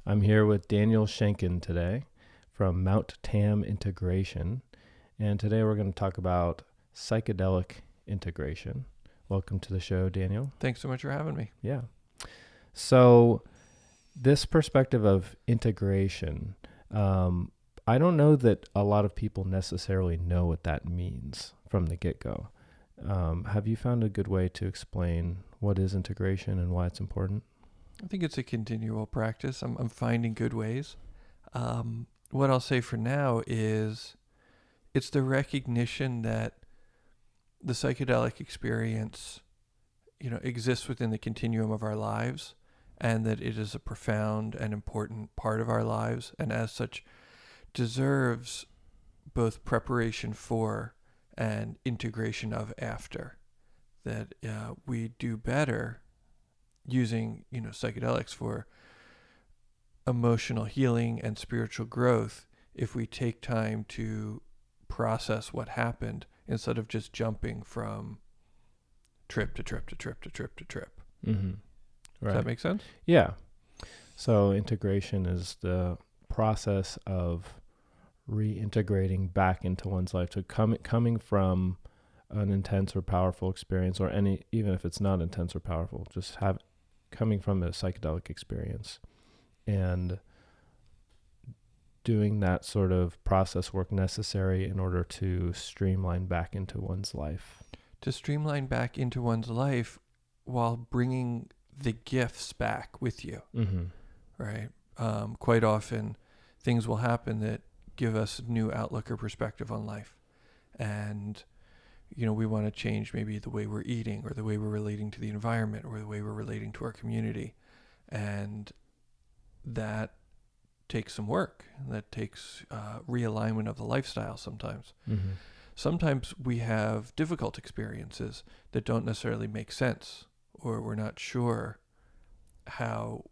I'm here with Daniel Shankin today from Tam Integration. And today we're going to talk about psychedelic integration. Welcome to the show, Daniel. Thanks so much for having me. Yeah. So this perspective of integration, I don't know that a lot of people necessarily know what that means from the get-go. Have you found a good way to explain what is integration and why it's important? I think it's a continual practice. I'm finding good ways. What I'll say for now is it's the recognition that the psychedelic experience, exists within the continuum of our lives, and that it is a profound and important part of our lives, and as such deserves both preparation for and integration of after. That we do better using, psychedelics for emotional healing and spiritual growth if we take time to process what happened instead of just jumping from trip to trip to trip to trip to trip. Mm-hmm. Right. Does that make sense? Yeah. So integration is the process of reintegrating back into one's life. So coming from an intense or powerful experience, or even if it's not intense or powerful, just coming from a psychedelic experience and doing that sort of process work necessary in order to streamline back into one's life. To streamline back into one's life while bringing the gifts back with you, mm-hmm. right? Quite often things will happen that give us a new outlook or perspective on life. And, we want to change maybe the way we're eating or the way we're relating to the environment or the way we're relating to our community. And that takes some work. That takes realignment of the lifestyle sometimes. Mm-hmm. Sometimes we have difficult experiences that don't necessarily make sense, or we're not sure how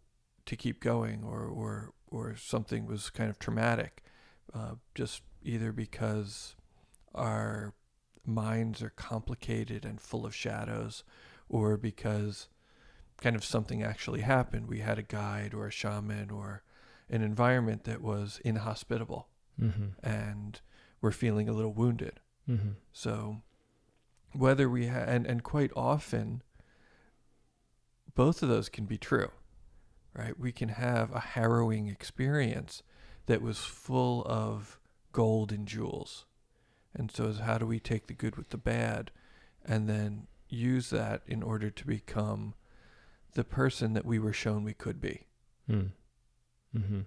to keep going, or something was kind of traumatic, just either because our minds are complicated and full of shadows, or because kind of something actually happened. We had a guide or a shaman or an environment that was inhospitable, mm-hmm. and we're feeling a little wounded. Mm-hmm. So whether we and quite often both of those can be true, right? We can have a harrowing experience that was full of gold and jewels. And so how do we take the good with the bad and then use that in order to become the person that we were shown we could be? Mm-hmm.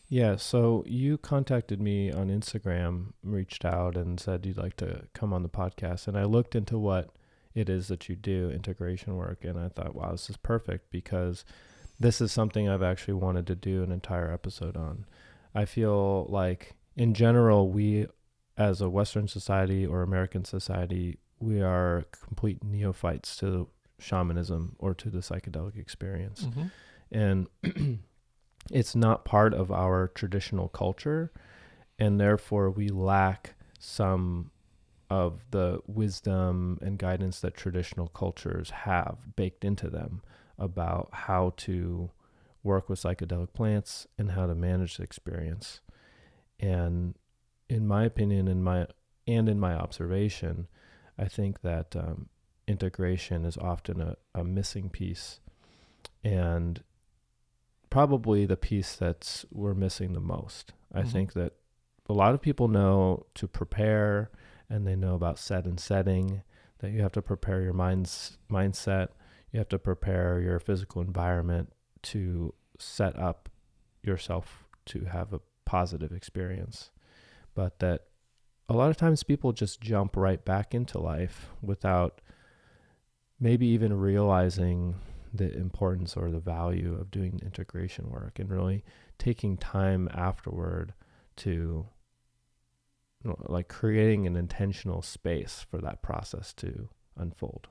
Yeah, so you contacted me on Instagram, reached out and said you'd like to come on the podcast. And I looked into what it is that you do, integration work, and I thought, wow, this is perfect because this is something I've actually wanted to do an entire episode on. I feel like in general, we as a Western society or American society, we are complete neophytes to shamanism or to the psychedelic experience. Mm-hmm. And it's not part of our traditional culture, and therefore we lack some of the wisdom and guidance that traditional cultures have baked into them about how to work with psychedelic plants and how to manage the experience. And in my opinion, in my observation, I think that integration is often a missing piece, and probably the piece that we're missing the most. I Mm-hmm. think that a lot of people know to prepare, and they know about set and setting, that you have to prepare your mindset, you have to prepare your physical environment to set up yourself to have a positive experience. But that a lot of times people just jump right back into life without maybe even realizing the importance or the value of doing integration work and really taking time afterward to like creating an intentional space for that process to unfold.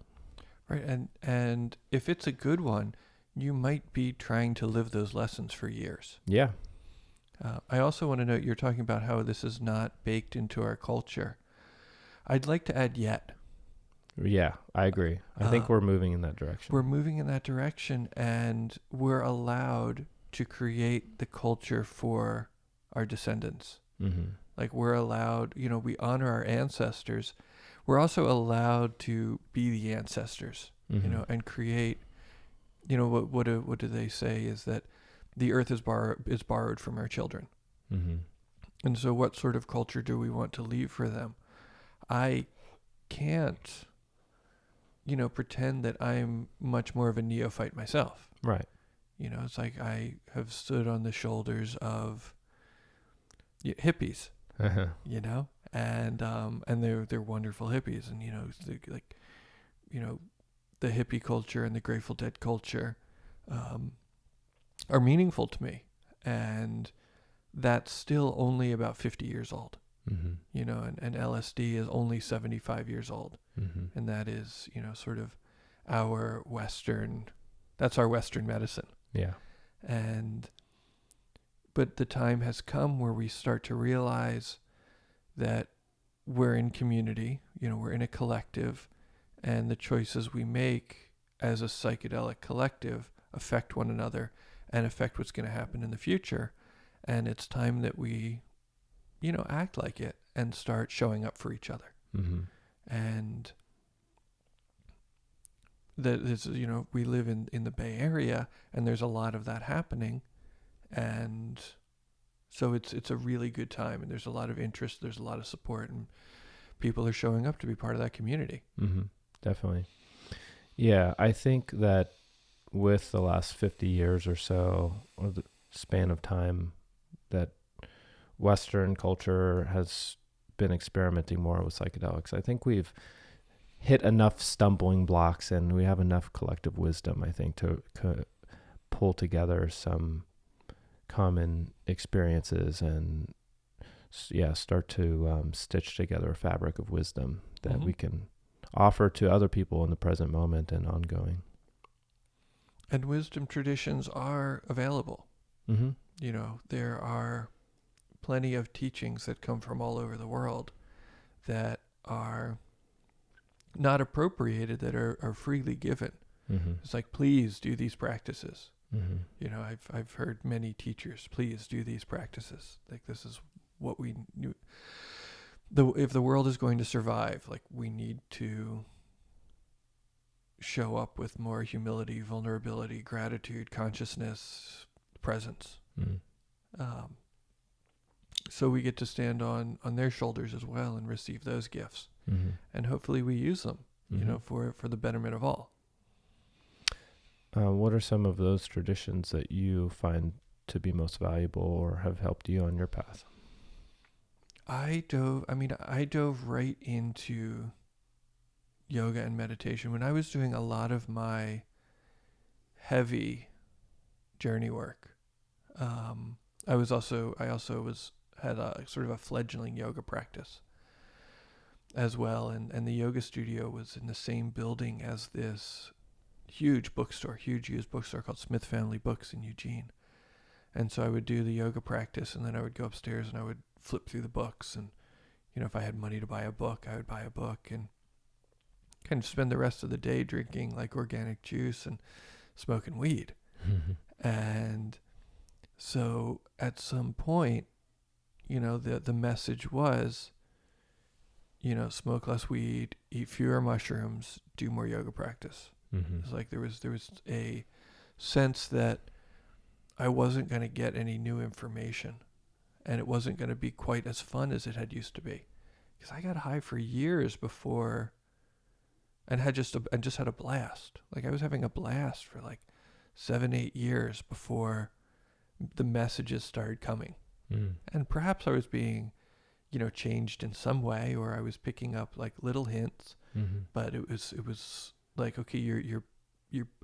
Right. And if it's a good one, you might be trying to live those lessons for years. Yeah. I also want to note you're talking about how this is not baked into our culture. I'd like to add yet. Yeah, I agree. I think we're moving in that direction. We're moving in that direction, and we're allowed to create the culture for our descendants. Mm-hmm. Like we're allowed, we honor our ancestors. We're also allowed to be the ancestors, Mm-hmm. and create, what do they say is that the earth is borrowed from our children. Mm-hmm. And so what sort of culture do we want to leave for them? I can't, pretend that I'm much more of a neophyte myself. Right. It's like I have stood on the shoulders of hippies, Uh-huh. and they're wonderful hippies, and the hippie culture and the Grateful Dead culture are meaningful to me, and that's still only about 50 years old. Mm-hmm. And LSD is only 75 years old. Mm-hmm. And that is, sort of that's our Western medicine. Yeah. But the time has come where we start to realize that we're in community, we're in a collective, and the choices we make as a psychedelic collective affect one another and affect what's going to happen in the future. And it's time that we, act like it and start showing up for each other. Mm-hmm. And that is, we live in the Bay Area, and there's a lot of that happening. And so it's a really good time, and there's a lot of interest, there's a lot of support, and people are showing up to be part of that community. Mm-hmm. Definitely. Yeah, I think that with the last 50 years or so, or the span of time that Western culture has been experimenting more with psychedelics, I think we've hit enough stumbling blocks, and we have enough collective wisdom, I think, to pull together some common experiences and start to stitch together a fabric of wisdom that we can offer to other people in the present moment and ongoing. And wisdom traditions are available. Mm-hmm. There are plenty of teachings that come from all over the world that are not appropriated, that are freely given. Mm-hmm. It's like, please do these practices. Mm-hmm. I've heard many teachers, please do these practices. Like, this is what we knew. If the world is going to survive, like, we need to show up with more humility, vulnerability, gratitude, consciousness, presence. Mm-hmm. So we get to stand on their shoulders as well and receive those gifts. Mm-hmm. And hopefully we use them, Mm-hmm. For the betterment of all. What are some of those traditions that you find to be most valuable or have helped you on your path? I dove right into yoga and meditation when I was doing a lot of my heavy journey work. I also had a sort of a fledgling yoga practice as well, and the yoga studio was in the same building as this huge used bookstore called Smith Family Books in Eugene. And so I would do the yoga practice, and then I would go upstairs and I would flip through the books, and if I had money to buy a book, I would buy a book, and kind of spend the rest of the day drinking like organic juice and smoking weed. And so at some point, the message was, smoke less weed, eat fewer mushrooms, do more yoga practice. Mm-hmm. It's like there was a sense that I wasn't going to get any new information, and it wasn't going to be quite as fun as it had used to be, because I got high for years before, and just had a blast. Like, I was having a blast for like 7-8 years before the messages started coming. And perhaps I was being, changed in some way, or I was picking up like little hints. Mm-hmm. But it was like, okay, you're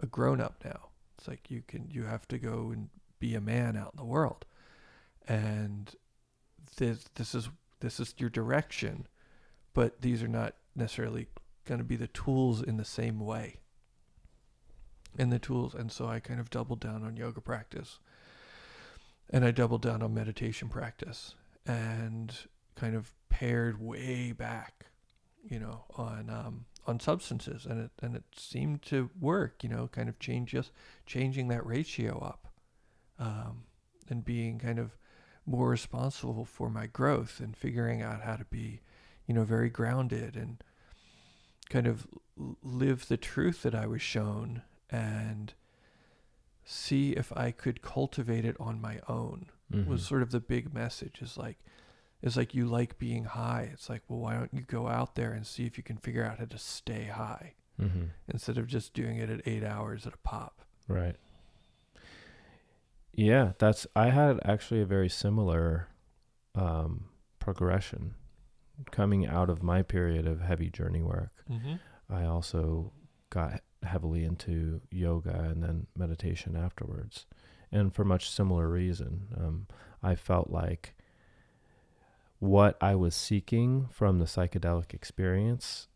a grown up now. It's like you have to go and be a man out in the world, and this is your direction, but these are not necessarily going to be the tools in the same way. And so I kind of doubled down on yoga practice, and I doubled down on meditation practice, and kind of pared way back, on substances, and it seemed to work, kind of changing that ratio up. and being kind of more responsible for my growth and figuring out how to be, very grounded and kind of live the truth that I was shown and see if I could cultivate it on my own. Was sort of the big message. Is like you like being high. It's like, well, why don't you go out there and see if you can figure out how to stay high instead of just doing it at 8 hours at a pop. Right. Yeah, I had actually a very similar progression coming out of my period of heavy journey work. I also got heavily into yoga and then meditation afterwards. And for much similar reason. I felt like what I was seeking from the psychedelic experience,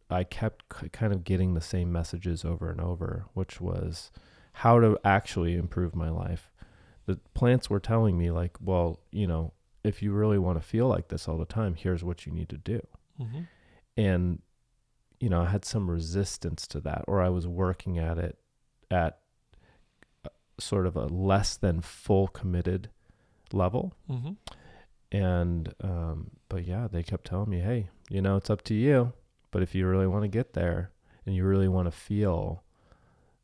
I kept kind of getting the same messages over and over, which was how to actually improve my life. The plants were telling me like, well, if you really want to feel like this all the time, here's what you need to do. And, I had some resistance to that, or I was working at it at sort of a less than full committed level. And, but yeah, they kept telling me, hey, it's up to you. But if you really want to get there and you really want to feel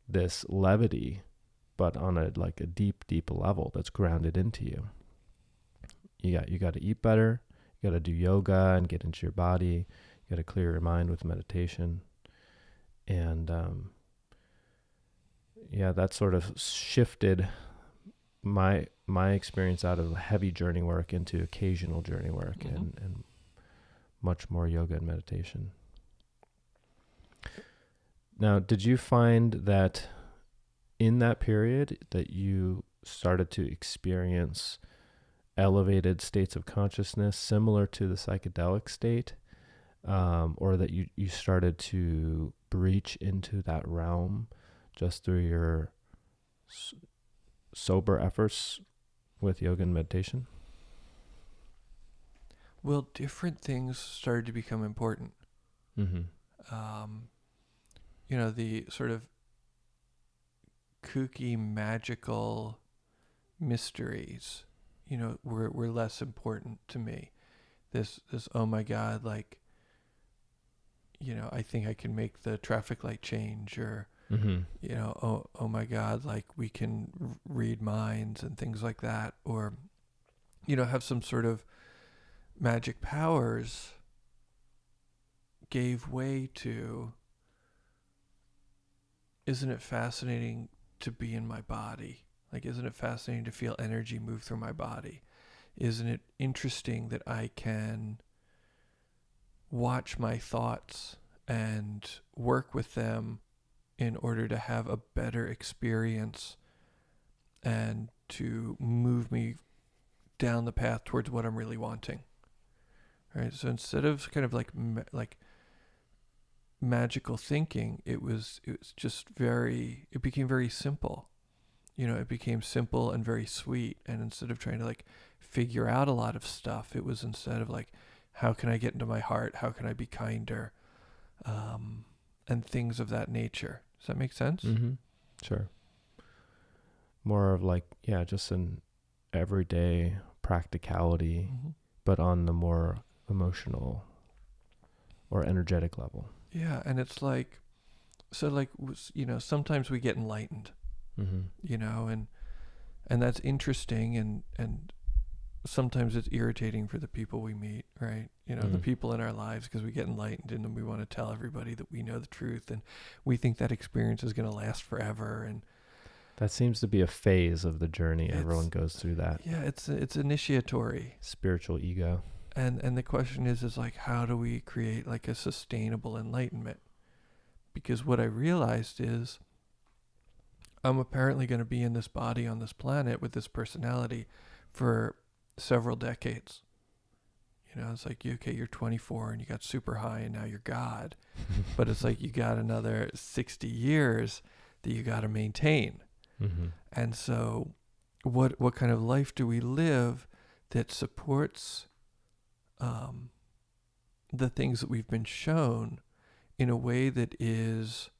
this levity, but on a deep, deep level that's grounded into you, you got to eat better. You got to do yoga and get into your body. You got to clear your mind with meditation. And, that sort of shifted my experience out of heavy journey work into occasional journey work and much more yoga and meditation. Now, did you find that in that period that you started to experience elevated states of consciousness similar to the psychedelic state, or that you started to breach into that realm just through your sober efforts with yoga and meditation? Well, different things started to become important. The sort of kooky, magical mysteries, were less important to me. This, oh my God, I think I can make the traffic light change, or, oh my God, we can read minds and things like that, or, have some sort of magic powers, gave way to, isn't it fascinating to be in my body? Isn't it fascinating to feel energy move through my body? Isn't it interesting that I can watch my thoughts and work with them in order to have a better experience and to move me down the path towards what I'm really wanting? Right? So instead of kind of like magical thinking, it became very simple. It became simple and very sweet. And instead of trying to figure out a lot of stuff, it was instead of how can I get into my heart? How can I be kinder? And things of that nature. Does that make sense? Sure. More of just an everyday practicality, but on the more emotional or energetic level. Yeah, and it's sometimes we get enlightened, and that's interesting, and sometimes it's irritating for the people we meet, right? The people in our lives, because we get enlightened and then we want to tell everybody that we know the truth, and we think that experience is going to last forever. And that seems to be a phase of the journey. Everyone goes through that. Yeah, it's initiatory. Spiritual ego. And the question is how do we create a sustainable enlightenment? Because what I realized is I'm apparently going to be in this body on this planet with this personality for several decades. It's okay, you're 24 and you got super high and now you're God. But it's you got another 60 years that you got to maintain. And so what kind of life do we live that supports the things that we've been shown in a way that is,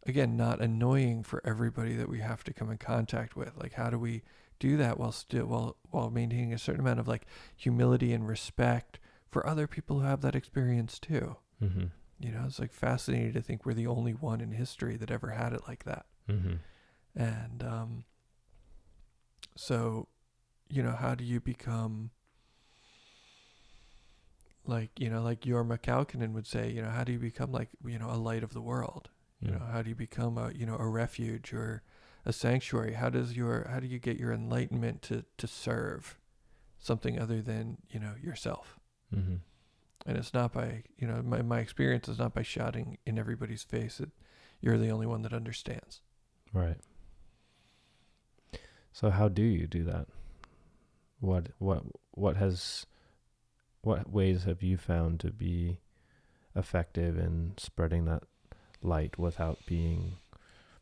again, not annoying for everybody that we have to come in contact with? How do we do that while maintaining a certain amount of like humility and respect for other people who have that experience too. Mm-hmm. You know, it's like fascinating to think we're the only one in history that ever had it like that. Mm-hmm. And so, you know, how do you become like, you know, like Jorma Kaukonen would say, you know, how do you become like, you know, a light of the world? You know, how do you become a, you know, a refuge or a sanctuary? How do you get your enlightenment to serve something other than, you know, yourself? Mm-hmm. And it's not by, you know, my experience is not by shouting in everybody's face that you're the only one that understands. Right. So how do you do that? What ways have you found to be effective in spreading that light without being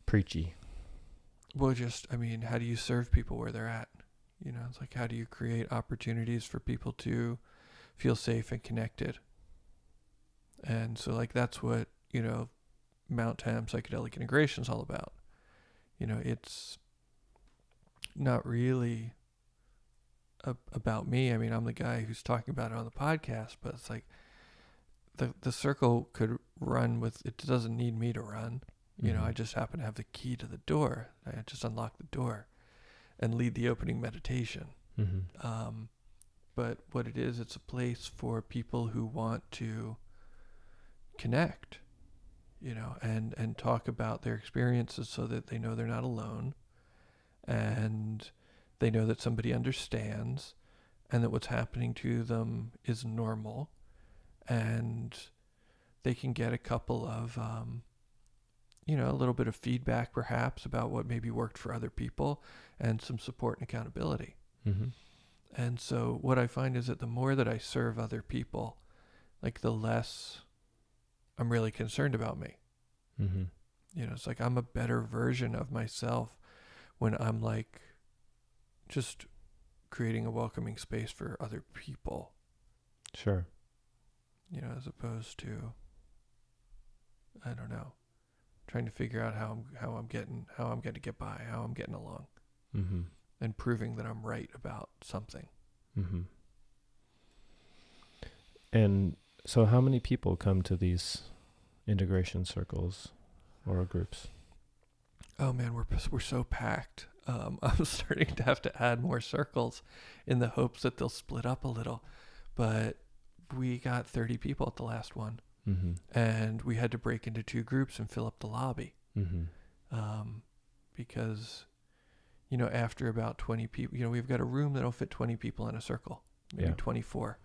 preachy? Well, just, I mean, how do you serve people where they're at? You know, it's like, how do you create opportunities for people to feel safe and connected? And so, like, that's what, you know, Mount Tam Psychedelic Integration is all about. You know, it's not really about me. I mean, I'm the guy who's talking about it on the podcast, but it's like the circle could run with, it doesn't need me to run. You know, I just happen to have the key to the door. I just unlock the door and lead the opening meditation. Mm-hmm. But what it is, it's a place for people who want to connect, you know, and talk about their experiences so that they know they're not alone, and they know that somebody understands, and that what's happening to them is normal, and they can get a couple of you know, a little bit of feedback perhaps about what maybe worked for other people, and some support and accountability. Mm-hmm. And so what I find is that the more that I serve other people, like, the less I'm really concerned about me. Mm-hmm. You know, it's like I'm a better version of myself when I'm like just creating a welcoming space for other people. Sure. You know, as opposed to, I don't know, trying to figure out how I'm getting to get by, how I'm getting along, Mm-hmm. and proving that I'm right about something. Mm-hmm. And so how many people come to these integration circles or groups? Oh man, we're so packed. I'm starting to have to add more circles in the hopes that they'll split up a little. But we got 30 people at the last one. Mm-hmm. And we had to break into 2 groups and fill up the lobby. Mm-hmm. Because, you know, after about 20 people, you know, we've got a room that'll fit 20 people in a circle, maybe 24.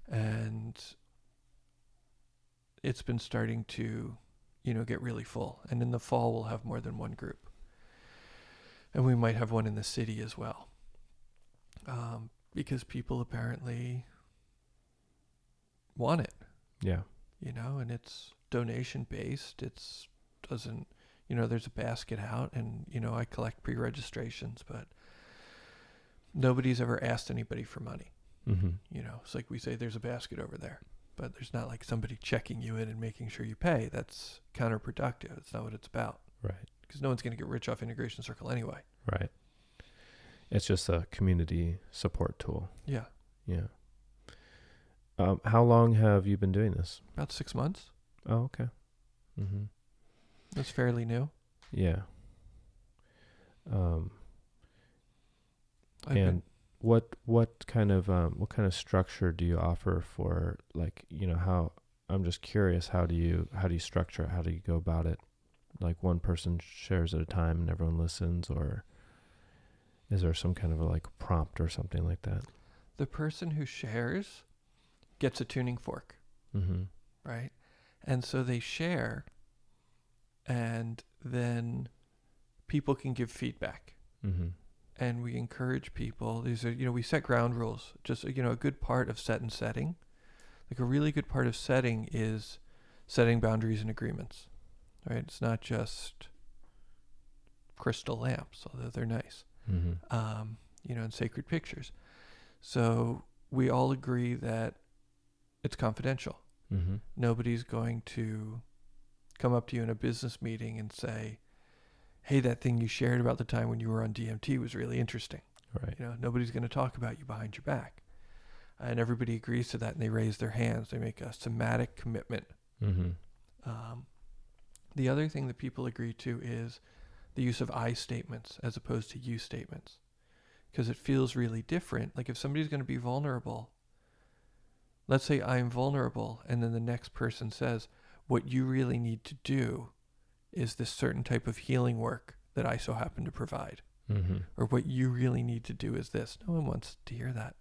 And it's been starting to, you know, get really full. And in the fall, we'll have more than one group. And we might have one in the city as well. Because people apparently want it. Yeah. You know, and it's donation based. It's doesn't, you know, there's a basket out, and, you know, I collect pre-registrations, but nobody's ever asked anybody for money. Mm-hmm. You know, it's like we say there's a basket over there, but there's not like somebody checking you in and making sure you pay. That's counterproductive. It's not what it's about. Right. Because no one's going to get rich off Integration Circle anyway. Right. It's just a community support tool. Yeah. Yeah. How long have you been doing this? About 6 months. Oh, okay. Mm-hmm. That's fairly new. Yeah. And what kind of structure do you offer for, like, you know, how, I'm just curious, how do you structure it? How do you go about it? Like, one person shares at a time and everyone listens, or is there some kind of a like prompt or something like that? The person who shares gets a tuning fork. Mm-hmm. Right? And so they share, and then people can give feedback. Mm-hmm. And we encourage people. These are, you know, we set ground rules. Just, you know, a good part of setting. Like, a really good part of setting is setting boundaries and agreements. Right? It's not just crystal lamps, although they're nice. Mm-hmm. You know, and sacred pictures. So we all agree that it's confidential. Mm-hmm. Nobody's going to come up to you in a business meeting and say, hey, that thing you shared about the time when you were on DMT was really interesting. Right. You know, nobody's going to talk about you behind your back. And everybody agrees to that, and they raise their hands. They make a somatic commitment. Mm-hmm. The other thing that people agree to is the use of I statements as opposed to you statements, because it feels really different. Like if somebody's going to be vulnerable, let's say I'm vulnerable, and then the next person says, what you really need to do is this certain type of healing work that I so happen to provide. Mm-hmm. Or what you really need to do is this. No one wants to hear that.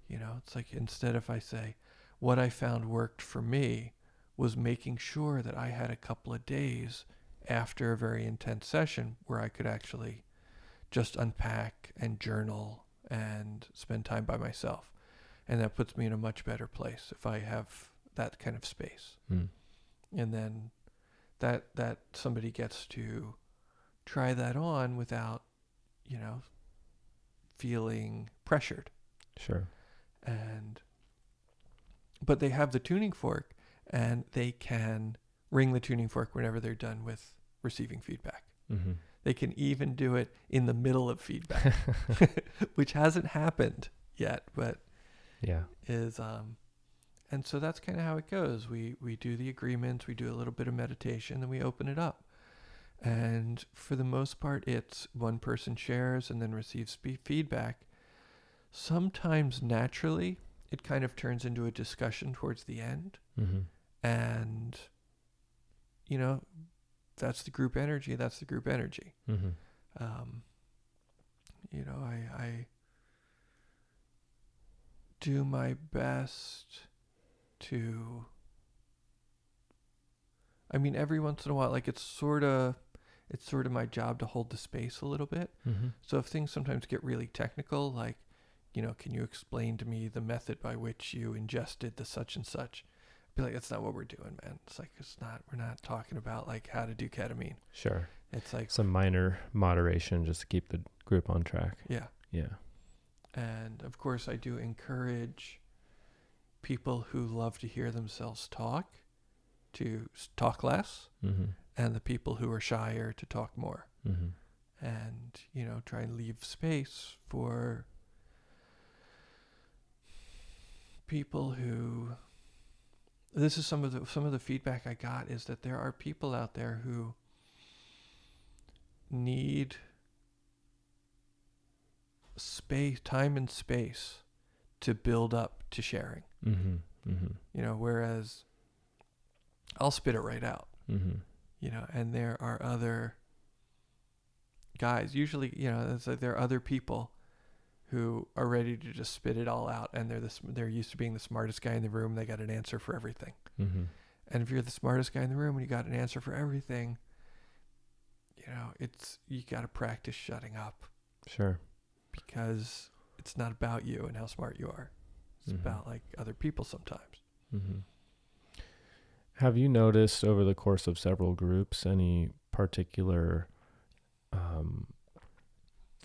You know, it's like instead if I say, what I found worked for me was making sure that I had a couple of days after a very intense session where I could actually just unpack and journal and spend time by myself. And that puts me in a much better place if I have that kind of space. Mm. And then that somebody gets to try that on without, you know, feeling pressured. Sure. But they have the tuning fork, and they can ring the tuning fork whenever they're done with receiving feedback. Mm-hmm. They can even do it in the middle of feedback, which hasn't happened yet, but Yeah. is and so that's kind of how it goes. We do the agreements, we do a little bit of meditation, then we open it up. And for the most part, it's one person shares and then receives feedback. Sometimes naturally, it kind of turns into a discussion towards the end. Mm-hmm. And, you know, that's the group energy. That's the group energy. Mm-hmm. You know, I do my best to, I mean, every once in a while, like it's sort of my job to hold the space a little bit. Mm-hmm. So if things sometimes get really technical, like, you know, can you explain to me the method by which you ingested the such and such? I'd be like, that's not what we're doing, man. It's like, we're not talking about like how to do ketamine. Sure. It's like some minor moderation just to keep the group on track. Yeah. Yeah. And of course I do encourage people who love to hear themselves talk to talk less, Mm-hmm. and the people who are shyer to talk more. Mm-hmm. And, you know, try and leave space for people who, this is some of the feedback I got, is that there are people out there who need space, time and space to build up to sharing. Mm-hmm. Mm-hmm. You know, whereas I'll spit it right out. Mm-hmm. You know, and there are other guys, usually, you know, it's like there are other people who are ready to just spit it all out, and they're used to being the smartest guy in the room. They got an answer for everything. Mm-hmm. And if you're the smartest guy in the room and you got an answer for everything, you know, you got to practice shutting up. Sure. Because it's not about you and how smart you are. It's Mm-hmm. about like other people sometimes. Mm-hmm. Have you noticed over the course of several groups any particular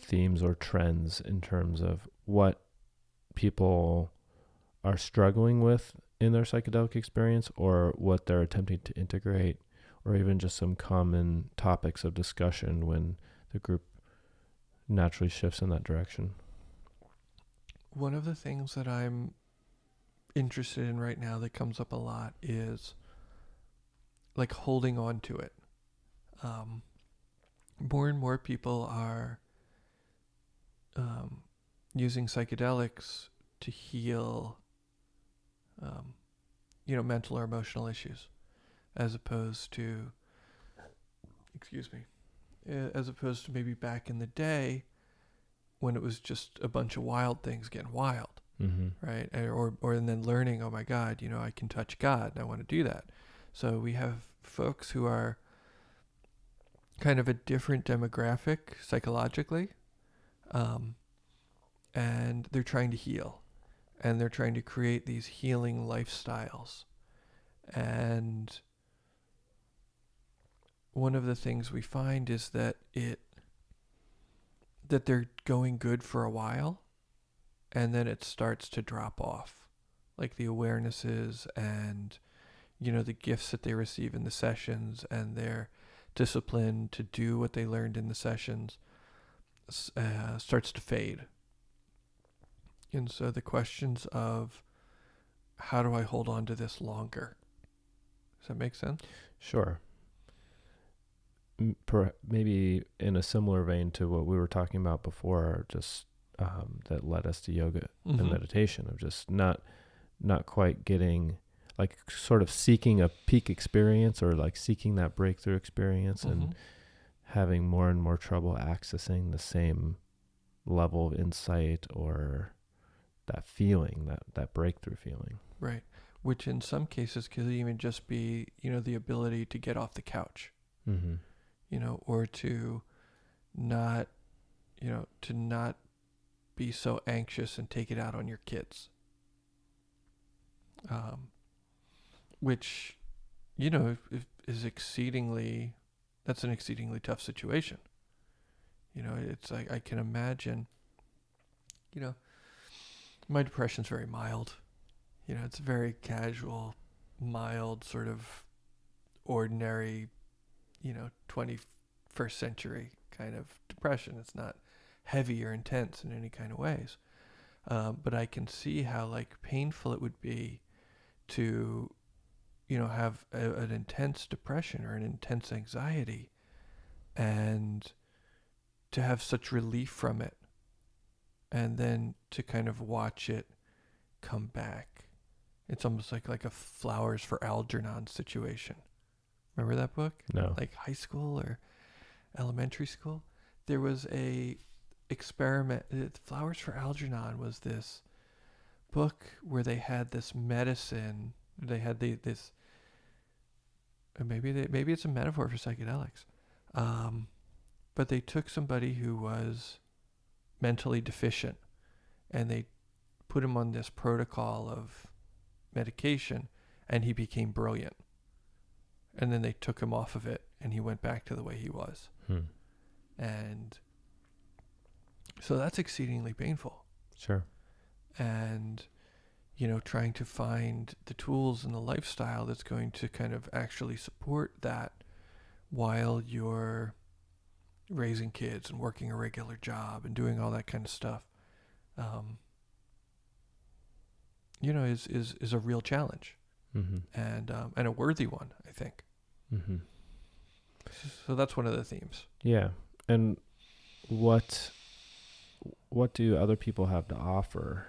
themes or trends in terms of what people are struggling with in their psychedelic experience, or what they're attempting to integrate, or even just some common topics of discussion when the group naturally shifts in that direction? One of the things that I'm interested in right now that comes up a lot is like holding on to it. More and more people are using psychedelics to heal, you know, mental or emotional issues, as opposed to maybe back in the day when it was just a bunch of wild things getting wild, Mm-hmm. right? And then learning, oh my God, you know, I can touch God and I want to do that. So we have folks who are kind of a different demographic psychologically, and they're trying to heal, and they're trying to create these healing lifestyles. And one of the things we find is that they're going good for a while, and then it starts to drop off, like the awarenesses and, you know, the gifts that they receive in the sessions, and discipline to do what they learned in the sessions starts to fade. And so the questions of how do I hold on to this longer? Does that make sense? Sure. Maybe in a similar vein to what we were talking about before, just that led us to yoga and meditation, of just not quite getting, like, sort of seeking a peak experience, or like seeking that breakthrough experience, and having more and more trouble accessing the same level of insight or that feeling, that breakthrough feeling. Right. Which in some cases could even just be, the ability to get off the couch, or to not be so anxious and take it out on your kids. Which, is that's an exceedingly tough situation. It's like, I can imagine, my depression's very mild. It's very casual, mild, sort of ordinary, 21st century kind of depression. It's not heavy or intense in any kind of ways. But I can see how, like, painful it would be to, have an intense depression or an intense anxiety, and to have such relief from it, and then to kind of watch it come back. It's almost like a Flowers for Algernon situation. Remember that book? No. Like high school or elementary school? There was a experiment. Flowers for Algernon was this book where they had this medicine. They had this. Maybe it's a metaphor for psychedelics. But they took somebody who was mentally deficient, and they put him on this protocol of medication, and he became brilliant. And then they took him off of it, and he went back to the way he was. And so that's exceedingly painful. Sure. And, trying to find the tools and the lifestyle that's going to kind of actually support that while you're raising kids and working a regular job and doing all that kind of stuff, is a real challenge, and a worthy one, I think. So that's one of the themes. Yeah. And what do other people have to offer,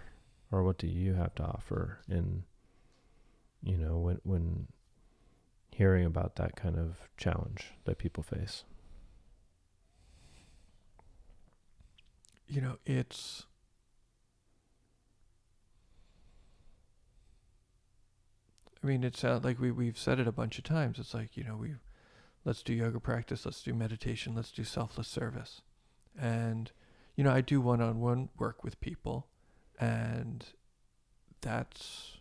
or what do you have to offer in, when hearing about that kind of challenge that people face? It's like we've said it a bunch of times. It's like, let's do yoga practice, let's do meditation, let's do selfless service. And, I do one-on-one work with people, and that's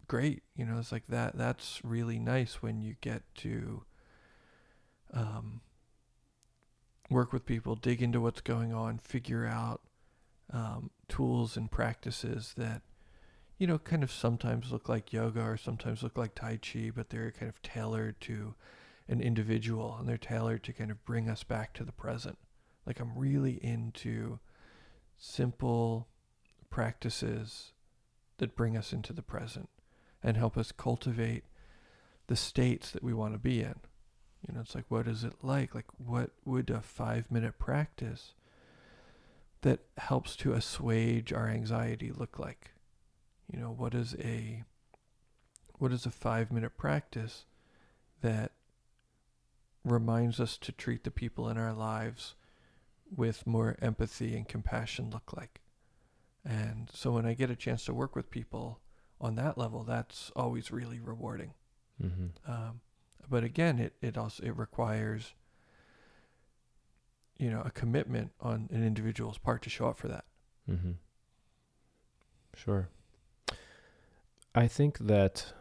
great. It's like that's really nice when you get to work with people, dig into what's going on, figure out tools and practices that, kind of sometimes look like yoga or sometimes look like Tai Chi, but they're kind of tailored to an individual, and they're tailored to kind of bring us back to the present. Like, I'm really into simple practices that bring us into the present and help us cultivate the states that we want to be in. It's like, what is it like? Like, what would a 5-minute practice that helps to assuage our anxiety look like? What is a 5-minute practice that reminds us to treat the people in our lives with more empathy and compassion look like? And so when I get a chance to work with people on that level, that's always really rewarding. But again, it requires, a commitment on an individual's part to show up for that. Sure. I think that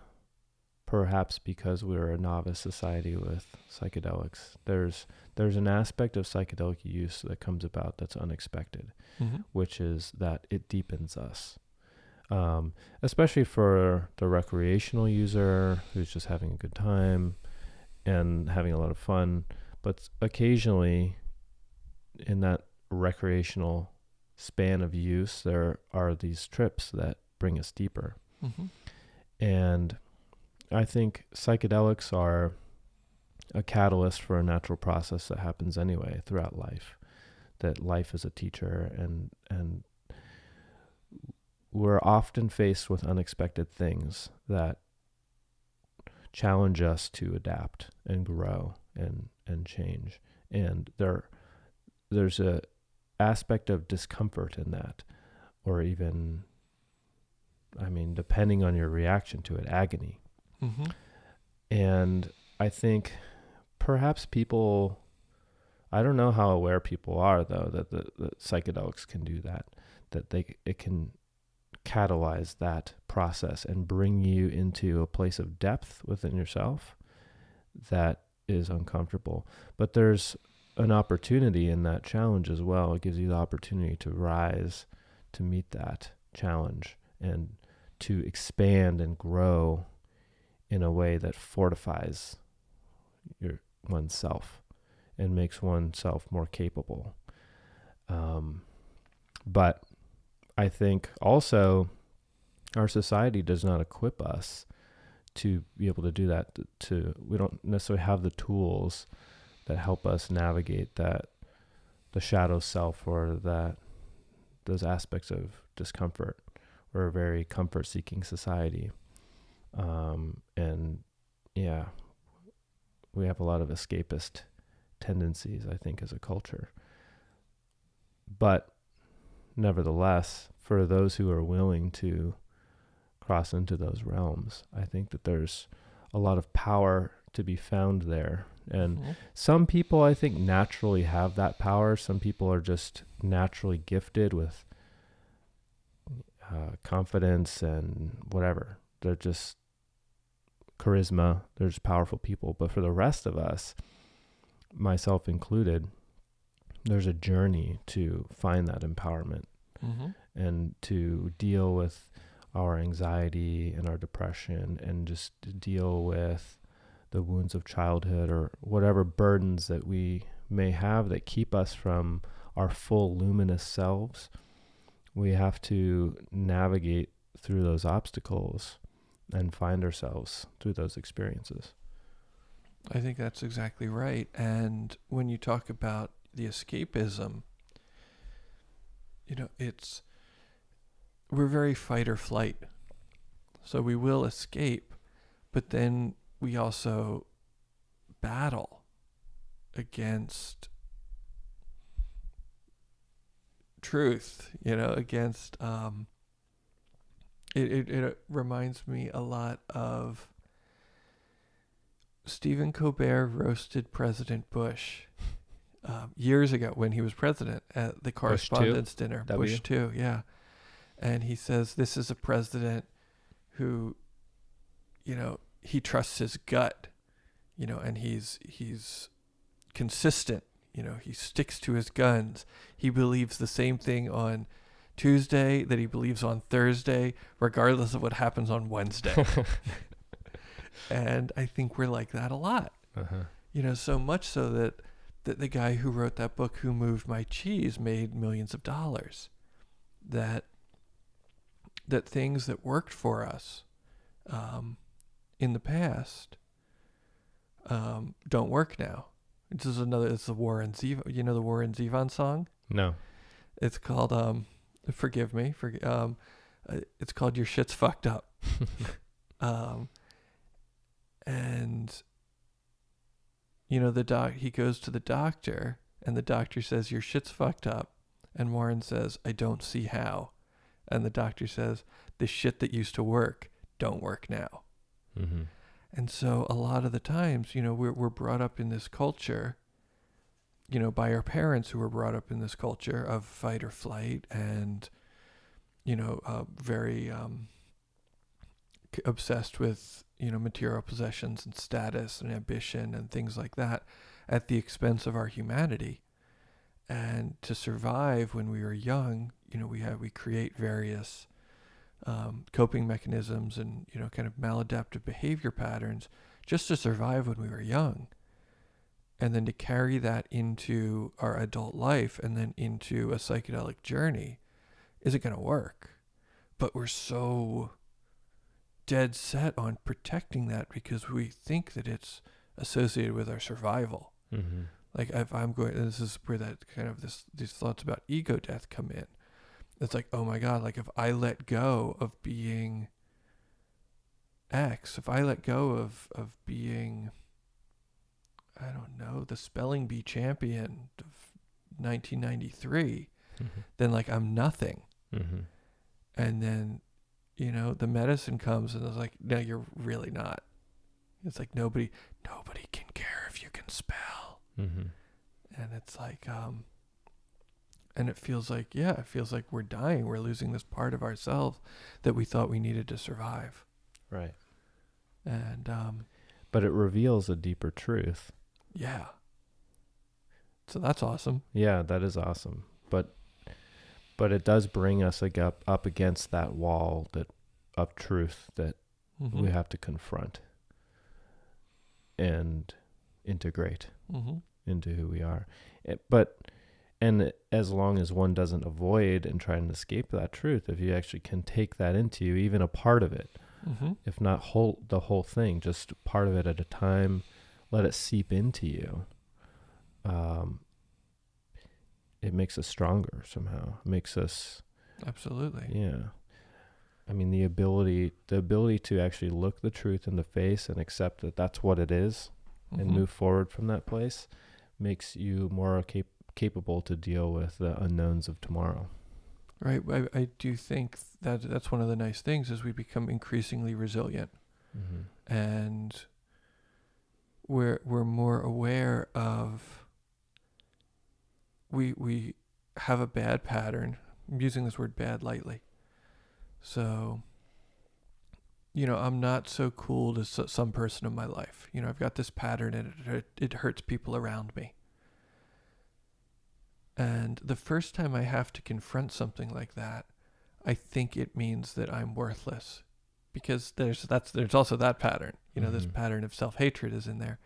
perhaps because we're a novice society with psychedelics, there's an aspect of psychedelic use that comes about that's unexpected, which is that it deepens us. Especially for the recreational user who's just having a good time. and having a lot of fun. But occasionally, in that recreational span of use, there are these trips that bring us deeper. Mm-hmm. And I think psychedelics are a catalyst for a natural process that happens anyway throughout life, that life is a teacher, and we're often faced with unexpected things that challenge us to adapt and grow and change. And there's a aspect of discomfort in that, or even, I mean, depending on your reaction to it, agony. Mm-hmm. And I think perhaps people, I don't know how aware people are, though, that the psychedelics can do that, it can catalyze that process and bring you into a place of depth within yourself that is uncomfortable. But there's an opportunity in that challenge as well. It gives you the opportunity to rise to meet that challenge and to expand and grow in a way that fortifies oneself and makes oneself more capable. But I think also our society does not equip us to be able to do that. We don't necessarily have the tools that help us navigate the shadow self, or those aspects of discomfort. We're a very comfort-seeking society. And yeah, we have a lot of escapist tendencies, I think, as a culture. But nevertheless, for those who are willing to cross into those realms, I think that there's a lot of power to be found there. And some people, I think, naturally have that power. Some people are just naturally gifted with confidence and whatever. They're just charisma. They're just powerful people. But for the rest of us, myself included, there's a journey to find that empowerment and to deal with our anxiety and our depression, and just to deal with the wounds of childhood or whatever burdens that we may have that keep us from our full luminous selves. We have to navigate through those obstacles and find ourselves through those experiences. I think that's exactly right. And when you talk about the escapism, we're very fight or flight. So we will escape, but then we also battle against truth, against, it reminds me a lot of Stephen Colbert roasted President Bush years ago when he was president at the Correspondents' Dinner. Bush 2, yeah. And he says, this is a president who, he trusts his gut, and he's consistent, he sticks to his guns. He believes the same thing on Tuesday that he believes on Thursday, regardless of what happens on Wednesday. And I think we're like that a lot, so much so that the guy who wrote that book, Who Moved My Cheese, made millions of dollars. That things that worked for us in the past don't work now. It's the Warren Zevon, the Warren Zevon song? No. It's called, forgive me, it's called Your Shit's Fucked Up. And he goes to the doctor, and the doctor says, your shit's fucked up. And Warren says, I don't see how. And the doctor says, the shit that used to work don't work now. Mm-hmm. And so a lot of the times, we're brought up in this culture, by our parents who were brought up in this culture of fight or flight, and, very obsessed with, material possessions and status and ambition and things like that at the expense of our humanity. And to survive when we were young, we create various coping mechanisms and, kind of maladaptive behavior patterns just to survive when we were young. And then to carry that into our adult life and then into a psychedelic journey isn't going to work. But we're so dead set on protecting that because we think that it's associated with our survival. Mm-hmm. Like if I'm going, this is where that kind of these thoughts about ego death come in. It's like, oh my God, like if I let go of being X, if I let go of being, I don't know, the spelling bee champion of 1993, then like I'm nothing. Mm-hmm. And then, you know, the medicine comes and it's like, no, you're really not. It's like nobody can care if you can spell. Mm-hmm. And it's like, and it feels like, yeah, it feels like we're dying. We're losing this part of ourselves that we thought we needed to survive. Right. And, but it reveals a deeper truth. yeah. So that's awesome. Yeah, that is awesome. But it does bring us like up against that wall of truth that we have to confront and integrate into who we are. And as long as one doesn't avoid and try and escape that truth, if you actually can take that into you, even a part of it, if not the whole thing, just part of it at a time, let it seep into you. It makes us stronger somehow. It makes us... Absolutely. Yeah. I mean, the ability to actually look the truth in the face and accept that that's what it is and move forward from that place makes you more capable to deal with the unknowns of tomorrow. Right. I do think that that's one of the nice things is we become increasingly resilient. And we're more aware of... We have a bad pattern. I'm using this word bad lightly. So, you know, I'm not so cool to some person in my life. You know, I've got this pattern and it hurts people around me. And the first time I have to confront something like that, I think it means that I'm worthless. Because there's also that pattern. You know, this pattern of self-hatred is in there.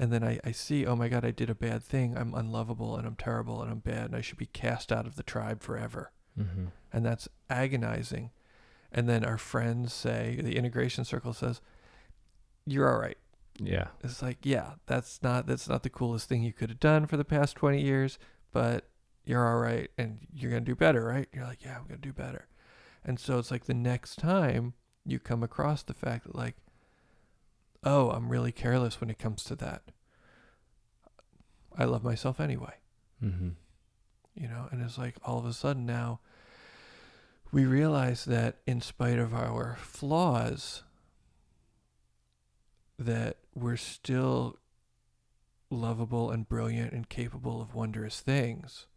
And then I see, oh my God, I did a bad thing. I'm unlovable and I'm terrible and I'm bad and I should be cast out of the tribe forever. And that's agonizing. And then our friends say, the integration circle says, you're all right. Yeah. It's like, yeah, that's not the coolest thing you could have done for the past 20 years, but you're all right and you're going to do better, right? You're like, yeah, I'm going to do better. And so it's like the next time you come across the fact that like, oh, I'm really careless when it comes to that. I love myself anyway. You know, and it's like all of a sudden now we realize that in spite of our flaws, that we're still lovable and brilliant and capable of wondrous things.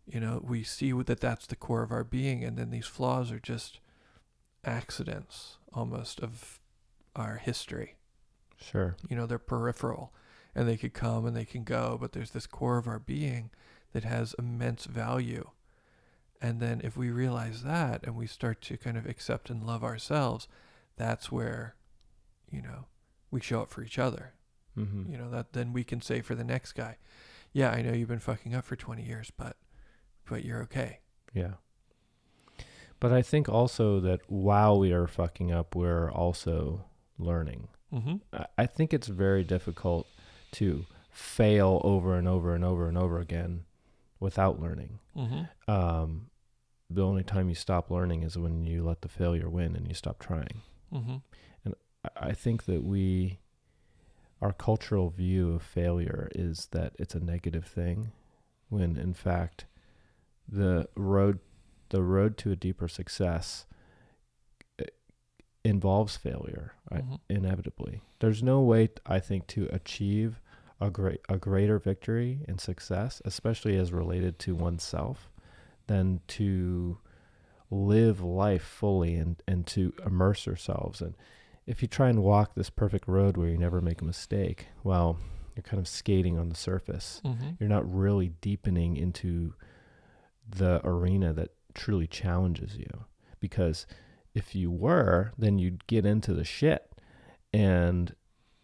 You know, we see that that's the core of our being, and then these flaws are just accidents almost of our history. Sure. You know, they're peripheral and they could come and they can go, but there's this core of our being that has immense value. And then if we realize that and we start to kind of accept and love ourselves, that's where, you know, we show up for each other. You know, that then we can say for the next guy, yeah, I know you've been fucking up for 20 years, but you're okay. Yeah. But I think also that while we are fucking up, we're also learning. I think it's very difficult to fail over and over and over and over again without learning. The only time you stop learning is when you let the failure win and you stop trying. And I think that our cultural view of failure is that it's a negative thing, when in fact the road to a deeper success involves failure, inevitably. There's no way, I think, to achieve a greater victory and success, especially as related to oneself, than to live life fully and to immerse ourselves. And if you try and walk this perfect road where you never make a mistake, well, you're kind of skating on the surface. You're not really deepening into the arena that truly challenges you. Because if you were, then you'd get into the shit and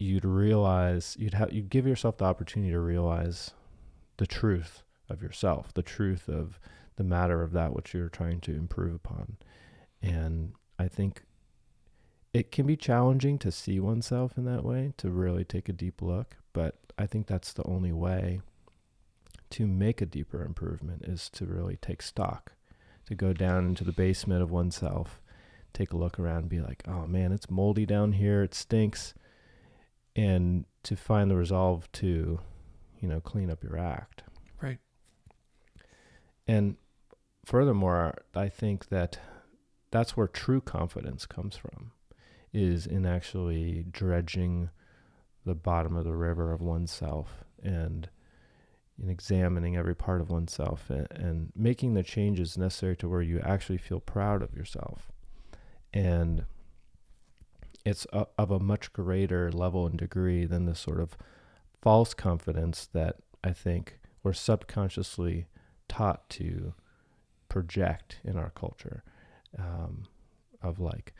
you'd realize you'd give yourself the opportunity to realize the truth of yourself, the truth of the matter of that which you're trying to improve upon. And I think it can be challenging to see oneself in that way, to really take a deep look, but I think that's the only way to make a deeper improvement, is to really take stock, to go down into the basement of oneself, take a look around and be like, oh man, it's moldy down here, it stinks, and to find the resolve to, clean up your act. Right. And furthermore, I think that that's where true confidence comes from, is in actually dredging the bottom of the river of oneself and in examining every part of oneself and making the changes necessary to where you actually feel proud of yourself. And it's of a much greater level and degree than the sort of false confidence that I think we're subconsciously taught to project in our culture, of like,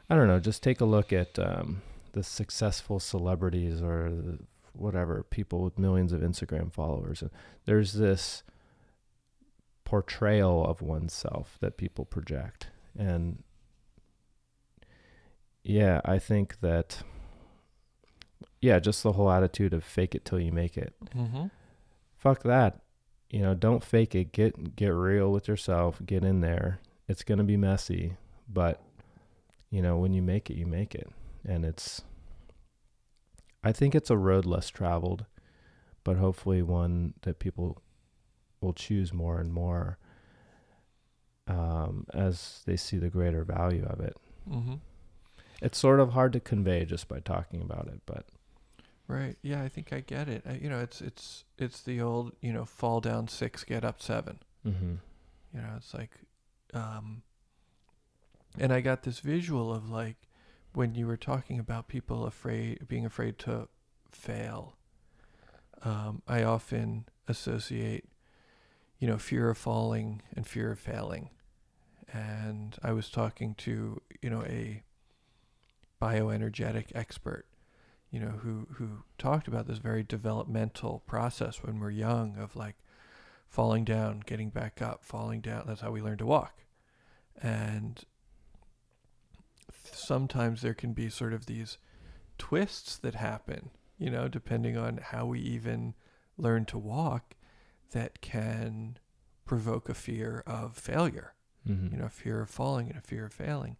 I don't know, just take a look at the successful celebrities or whatever, people with millions of Instagram followers. And there's this portrayal of oneself that people project. And yeah, I think that, just the whole attitude of fake it till you make it. Mm-hmm. Fuck that. Don't fake it. Get real with yourself. Get in there. It's going to be messy, but when you make it, you make it. And I think it's a road less traveled, but hopefully one that people will choose more and more as they see the greater value of it. Mm-hmm. It's sort of hard to convey just by talking about it, but right. Yeah, I think I get it. It's the old, fall down 6, get up 7. mm-hmm. It's like, and I got this visual of like when you were talking about people being afraid to fail. I often associate, fear of falling and fear of failing. And I was talking to, a bioenergetic expert, who talked about this very developmental process when we're young of like falling down, getting back up, falling down. That's how we learn to walk. And sometimes there can be sort of these twists that happen, depending on how we even learn to walk, that can provoke a fear of failure, Mm-hmm. a fear of falling and a fear of failing.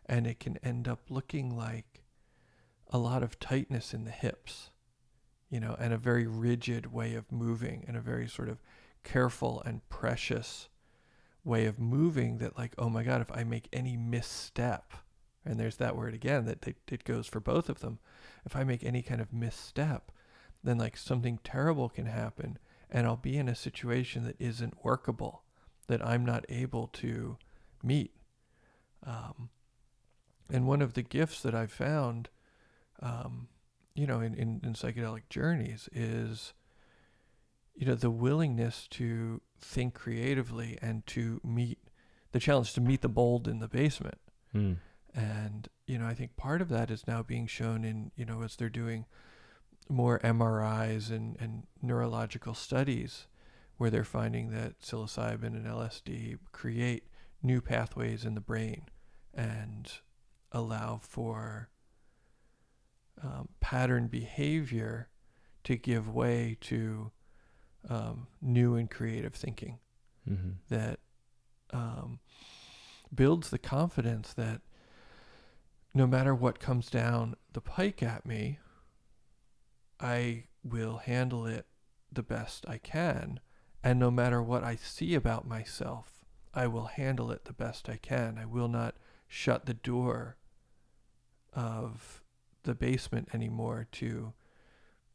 And it can end up looking like a lot of tightness in the hips, and a very rigid way of moving and a very sort of careful and precious way of moving that like, oh my God, if I make any misstep, and there's that word again, that it goes for both of them. If I make any kind of misstep, then like something terrible can happen and I'll be in a situation that isn't workable, that I'm not able to meet. And one of the gifts that I've found, in psychedelic journeys is, the willingness to think creatively and to meet the challenge, to meet the bold in the basement. Mm. And, I think part of that is now being shown in, as they're doing more MRIs and neurological studies where they're finding that psilocybin and LSD create new pathways in the brain and allow for pattern behavior to give way to new and creative thinking. Mm-hmm. That builds the confidence that no matter what comes down the pike at me, I will handle it the best I can. And no matter what I see about myself, I will handle it the best I can. I will not shut the door of the basement anymore to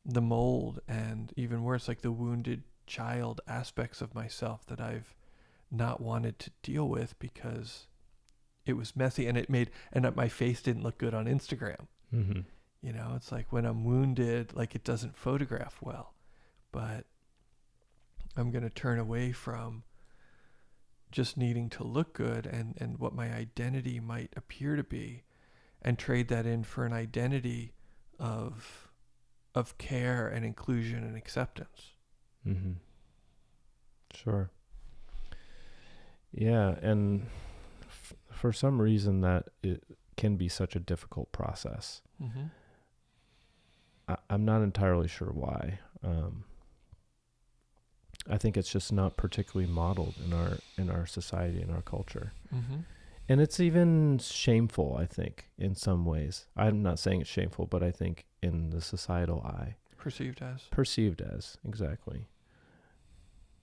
the mold and even worse, like the wounded child aspects of myself that I've not wanted to deal with because it was messy and my face didn't look good on Instagram. Mm-hmm. It's like when I'm wounded, like it doesn't photograph well, but I'm going to turn away from just needing to look good and what my identity might appear to be and trade that in for an identity of care and inclusion and acceptance. Mm-hmm. Sure. Yeah, and for some reason that it can be such a difficult process. Mm-hmm. I'm not entirely sure why. I think it's just not particularly modeled in our society, in our culture. Mm-hmm. And it's even shameful, I think, in some ways. I'm not saying it's shameful, but I think in the societal eye. Perceived as, exactly.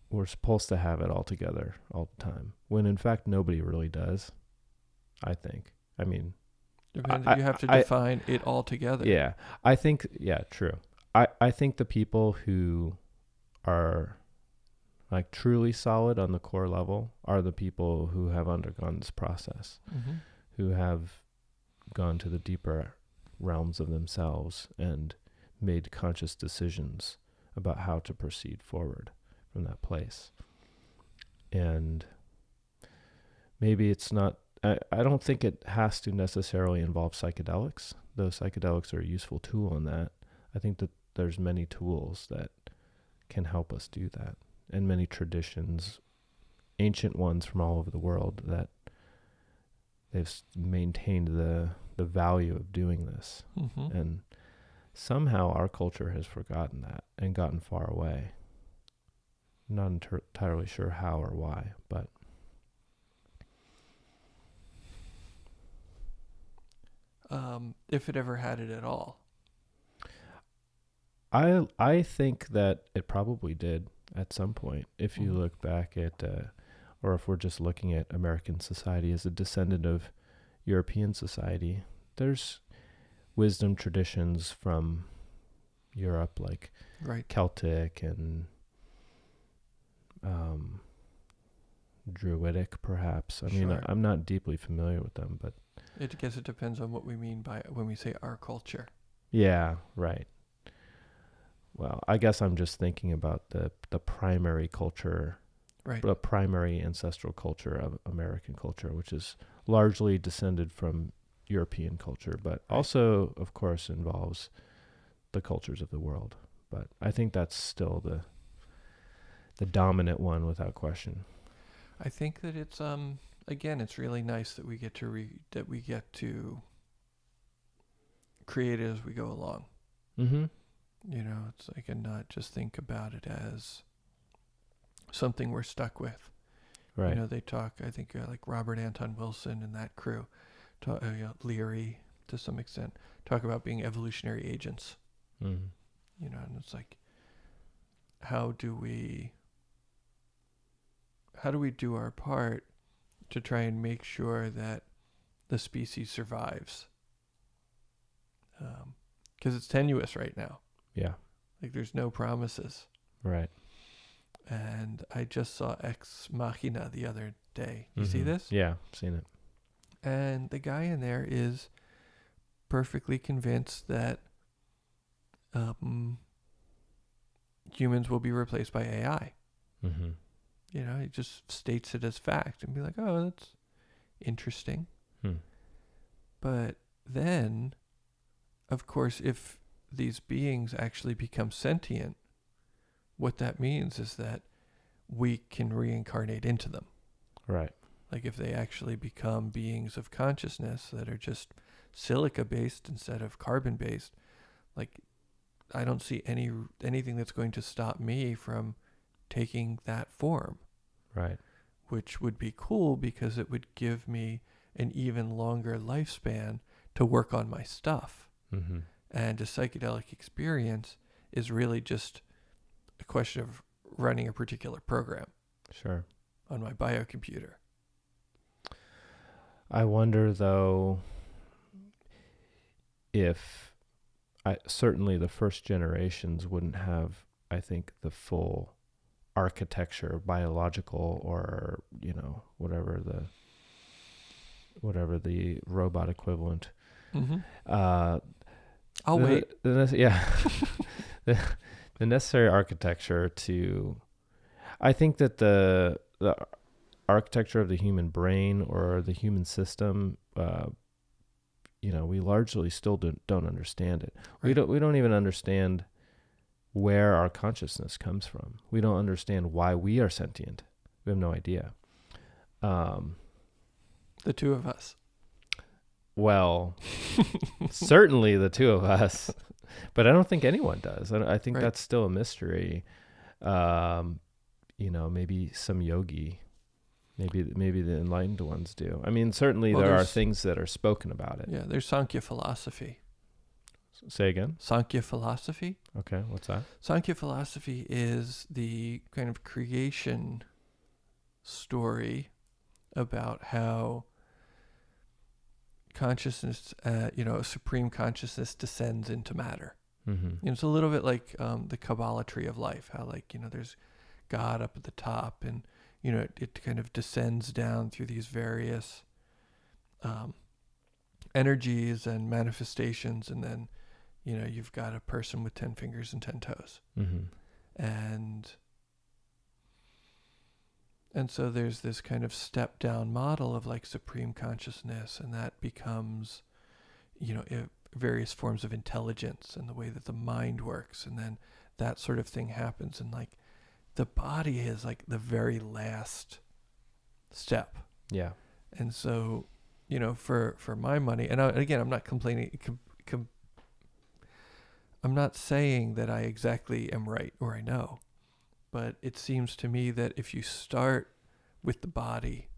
We're supposed to have it all together all the time, when in fact nobody really does, I think. I mean, you have to define it all together. Yeah. I think, yeah, true. I think the people who are like truly solid on the core level are the people who have undergone this process, Mm-hmm. who have gone to the deeper realms of themselves and made conscious decisions about how to proceed forward from that place. And maybe it's not, I don't think it has to necessarily involve psychedelics, though psychedelics are a useful tool in that. I think that there's many tools that can help us do that, and many traditions, ancient ones from all over the world, that they've maintained the value of doing this. Mm-hmm. And somehow our culture has forgotten that and gotten far away. I'm not entirely sure how or why, but if it ever had it at all. I think that it probably did at some point. If you Mm-hmm. look back at, or if we're just looking at American society as a descendant of European society, there's wisdom traditions from Europe, like Right. Celtic and Druidic, perhaps. I mean, Sure. I'm not deeply familiar with them, but I guess it depends on what we mean by when we say our culture. yeah, right. Well, I guess I'm just thinking about the primary culture, Right. the primary ancestral culture of American culture, which is largely descended from European culture, but Right. also, of course, involves the cultures of the world. But I think that's still the dominant one without question. I think that it's again, it's really nice that we get to create it as we go along. Mm-hmm. You know, it's like, and not just think about it as something we're stuck with. Right. You know, they talk, I think, like Robert Anton Wilson and that crew, Leary to some extent, talk about being evolutionary agents. Mm-hmm. You know, and it's like, how do we do our part to try and make sure that the species survives? Because it's tenuous right now. Yeah. Like, there's no promises. Right. And I just saw Ex Machina the other day. You see this? Yeah, seen it. And the guy in there is perfectly convinced that humans will be replaced by AI. Mm-hmm. You know, he just states it as fact and be like, oh, that's interesting. But then, of course, if these beings actually become sentient, what that means is that we can reincarnate into them. Right. Like, if they actually become beings of consciousness that are just silica-based instead of carbon-based, like, I don't see anything that's going to stop me from taking that form. Right. Which would be cool because it would give me an even longer lifespan to work on my stuff. Mm-hmm. And a psychedelic experience is really just a question of running a particular program. Sure. On my biocomputer. I wonder, though, if certainly the first generations wouldn't have, I think, the full architecture, biological or, you know, whatever the robot equivalent. Mm-hmm. I'll wait. Yeah. the necessary architecture to, I think that the architecture of the human brain or the human system we largely still don't understand it. Right. We don't even understand where our consciousness comes from. We don't understand why we are sentient. We have no idea. The two of us. Well, certainly the two of us, but I don't think anyone does. I think Right. that's still a mystery. Maybe some yogi, maybe the enlightened ones do. I mean, certainly Well, there are there's- things that are spoken about it. Yeah, there's Sankhya Philosophy. Say again? Sankhya Philosophy? Okay, what's that? Sankhya Philosophy is the kind of creation story about how consciousness, a supreme consciousness descends into matter. Mm-hmm. It's a little bit like the Kabbalah tree of life, how there's God up at the top, and it kind of descends down through these various energies and manifestations, and then you've got a person with 10 fingers and 10 toes. Mm-hmm. And so there's this kind of step down model of like supreme consciousness, and that becomes various forms of intelligence and the way that the mind works, and then that sort of thing happens, and like the body is like the very last step. Yeah. And so for my money, and again, I'm not complaining, I'm not saying that I exactly am right or I know, but it seems to me that if you start with the body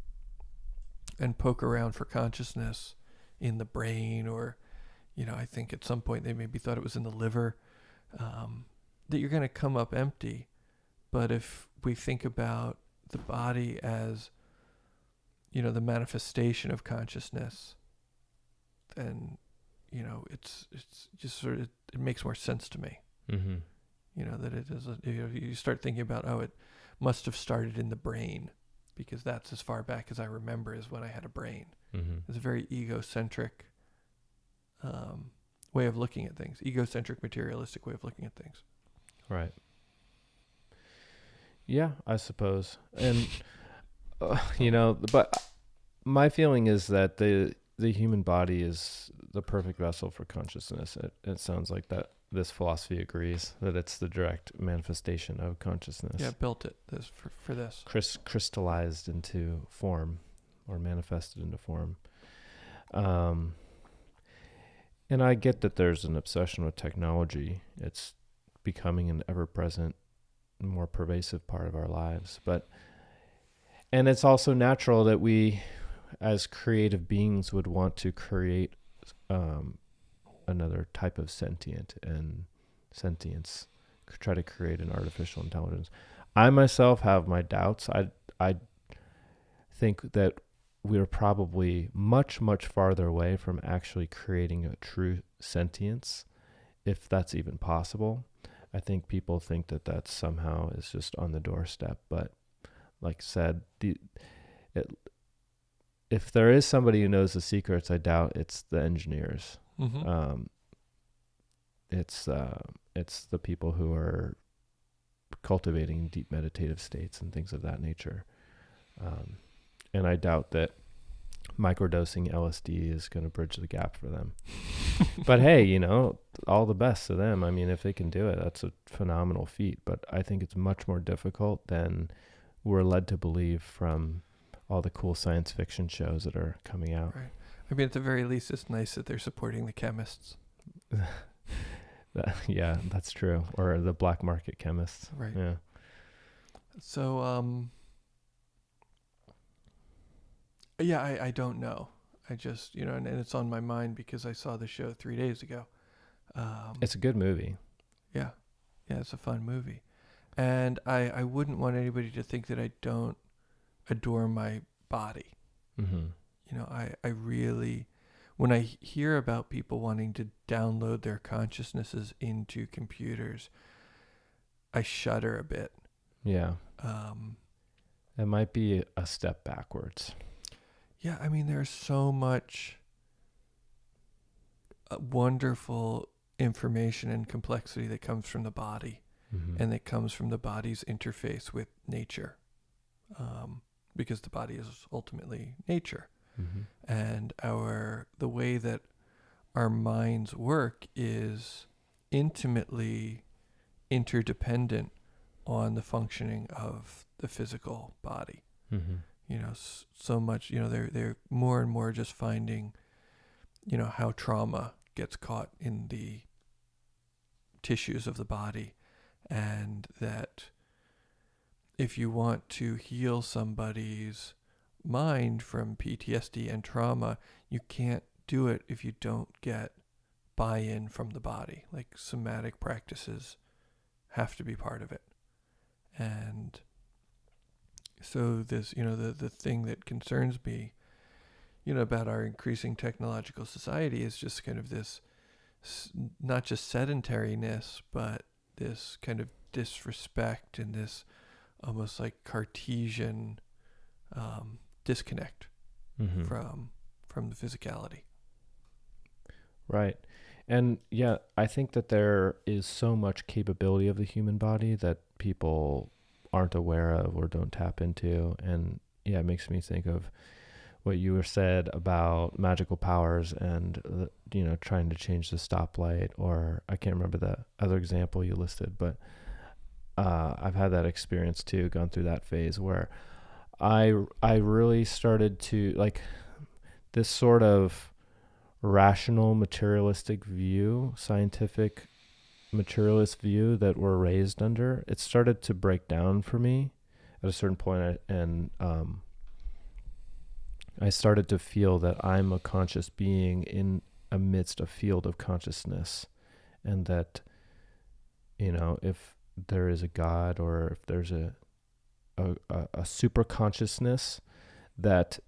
and poke around for consciousness in the brain, or I think at some point they maybe thought it was in the liver, that you're going to come up empty. But if we think about the body as the manifestation of consciousness, then it's just sort of, it makes more sense to me. Mm-hmm. That it is you start thinking about, it must have started in the brain, because that's as far back as I remember is when I had a brain. Mm-hmm. It's a very egocentric way of looking at things, egocentric, materialistic way of looking at things. Right. Yeah, I suppose. And, but my feeling is that the human body is the perfect vessel for consciousness. It sounds like that this philosophy agrees that it's the direct manifestation of consciousness. Yeah, built it for this. Crystallized into form, or manifested into form. And I get that there's an obsession with technology. It's becoming an ever-present, more pervasive part of our lives. And it's also natural that we, as creative beings, would want to create another type of sentience, try to create an artificial intelligence. I myself have my doubts. I think that we're probably much, much farther away from actually creating a true sentience, if that's even possible. I think people think that somehow is just on the doorstep. But like I said, if there is somebody who knows the secrets, I doubt it's the engineers. Mm-hmm. It's the people who are cultivating deep meditative states and things of that nature. And I doubt that microdosing LSD is going to bridge the gap for them. But hey, all the best to them. I mean, if they can do it, that's a phenomenal feat. But I think it's much more difficult than we're led to believe from all the cool science fiction shows that are coming out. Right. I mean, at the very least, it's nice that they're supporting the chemists. Yeah, that's true. Or the black market chemists. Right. Yeah. So, yeah, I don't know. I just, and it's on my mind because I saw the show 3 days ago. It's a good movie. Yeah. Yeah, it's a fun movie. And I wouldn't want anybody to think that I don't adore my body. Mm-hmm. I really, when I hear about people wanting to download their consciousnesses into computers, I shudder a bit. Yeah. It might be a step backwards. Yeah, I mean, there's so much wonderful information and complexity that comes from the body, Mm-hmm. and that comes from the body's interface with nature, because the body is ultimately nature. Mm-hmm. And the way that our minds work is intimately interdependent on the functioning of the physical body. Mm-hmm. You know, so much, you know, they're more and more just finding, you know, how trauma gets caught in the tissues of the body, and that if you want to heal somebody's mind from PTSD and trauma, you can't do it if you don't get buy-in from the body. Like, somatic practices have to be part of it. And so this, you know, the thing that concerns me, you know, about our increasing technological society is just kind of this, not just sedentariness, but this kind of disrespect and this almost like Cartesian disconnect Mm-hmm. from the physicality. Right. And yeah, I think that there is so much capability of the human body that people aren't aware of or don't tap into. And yeah, it makes me think of what you were said about magical powers and, you know, trying to change the stoplight, or I can't remember the other example you listed, but I've had that experience too, gone through that phase where I really started to like this sort of rational materialistic view, scientific materialist view that we're raised under. It started to break down for me at a certain point, and I started to feel that I'm a conscious being in amidst a field of consciousness, and that, you know, if there is a God, or if there's a super consciousness, that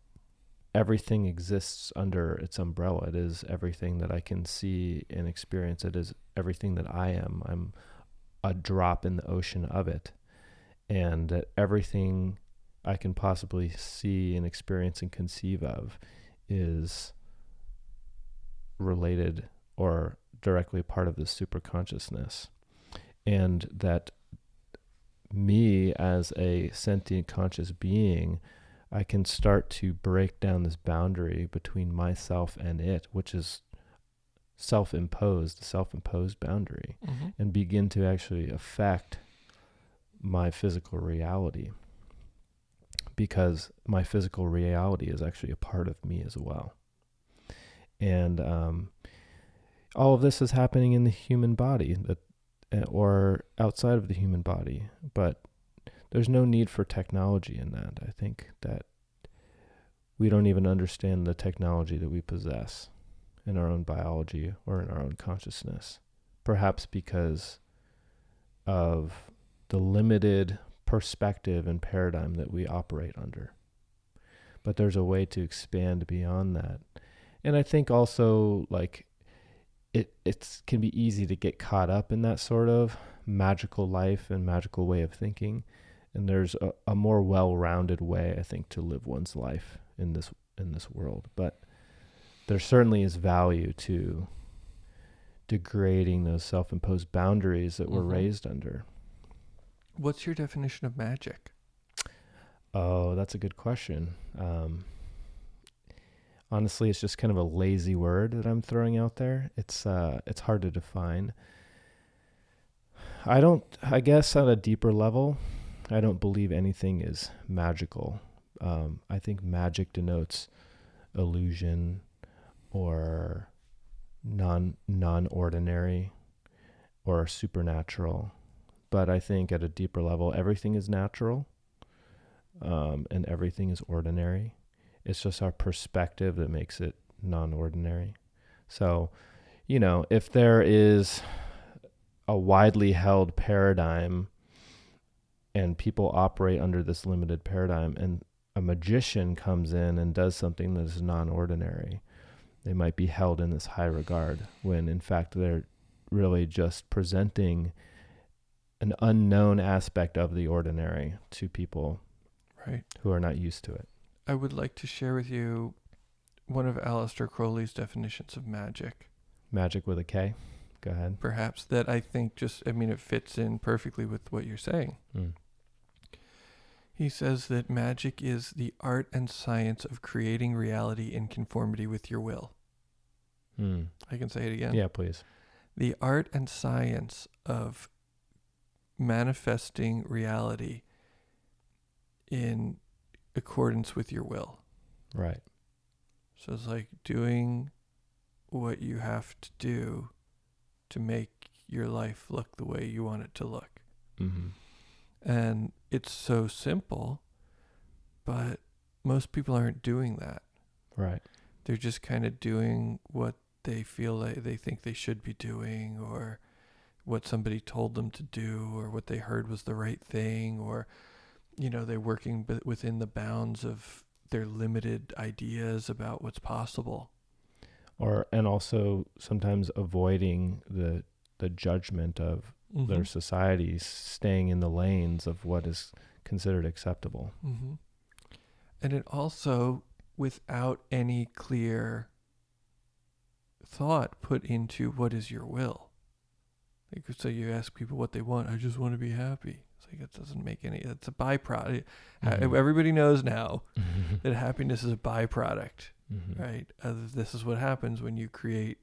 everything exists under its umbrella. It is everything that I can see and experience. It is everything that I am. I'm a drop in the ocean of it. And that everything I can possibly see and experience and conceive of is related or directly part of this super consciousness. And that me as a sentient conscious being, I can start to break down this boundary between myself and it, which is self-imposed boundary, Mm-hmm. and begin to actually affect my physical reality, because my physical reality is actually a part of me as well. And all of this is happening in the human body, that or outside of the human body, but there's no need for technology in that. I think that we don't even understand the technology that we possess in our own biology or in our own consciousness, perhaps because of the limited perspective and paradigm that we operate under. But there's a way to expand beyond that. And I think also, like, it can be easy to get caught up in that sort of magical life and magical way of thinking. And there's a more well-rounded way, I think, to live one's life in this world. But there certainly is value to degrading those self-imposed boundaries that we're raised under. What's your definition of magic? Oh, that's a good question. Honestly, it's just kind of a lazy word that I'm throwing out there. It's hard to define. I guess at a deeper level, I don't believe anything is magical. I think magic denotes illusion or non-ordinary or supernatural. But I think at a deeper level, everything is natural, and everything is ordinary. It's just our perspective that makes it non-ordinary. So, you know, if there is a widely held paradigm and people operate under this limited paradigm, and a magician comes in and does something that is non-ordinary, they might be held in this high regard, when in fact they're really just presenting an unknown aspect of the ordinary to people, Right. who are not used to it. I would like to share with you one of Aleister Crowley's definitions of magic. Magic with a K. Go ahead. Perhaps that I think it fits in perfectly with what you're saying. He says that magic is the art and science of creating reality in conformity with your will. I can say it again. Yeah, please. The art and science of manifesting reality in accordance with your will. Right. So it's like doing what you have to do to make your life look the way you want it to look. Mm-hmm. And it's so simple, but most people aren't doing that. Right. They're just kind of doing what they feel like they think they should be doing, or what somebody told them to do, or what they heard was the right thing, or, they're working within the bounds of their limited ideas about what's possible. And also sometimes avoiding the judgment of their societies, staying in the lanes of what is considered acceptable. Mm-hmm. And it also, without any clear thought put into what is your will. Like, so you ask people what they want. I just want to be happy. It's like, it doesn't make any, it's a byproduct. Mm-hmm. Everybody knows now that happiness is a byproduct, Mm-hmm. right? This is what happens when you create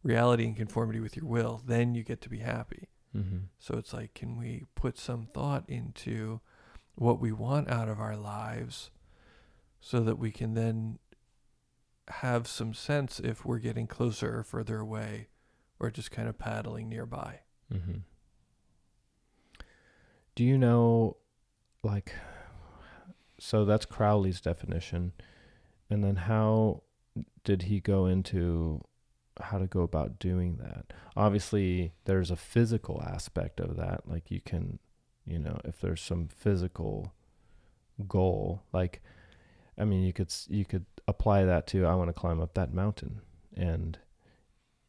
reality in conformity with your will. Then you get to be happy. Mm-hmm. So it's like, can we put some thought into what we want out of our lives so that we can then have some sense if we're getting closer or further away, or just kind of paddling nearby. Mm-hmm. Do you know, so that's Crowley's definition. And then how did he go into how to go about doing that? Obviously, there's a physical aspect of that. Like you can, if there's some physical goal, you could apply that to, I want to climb up that mountain, and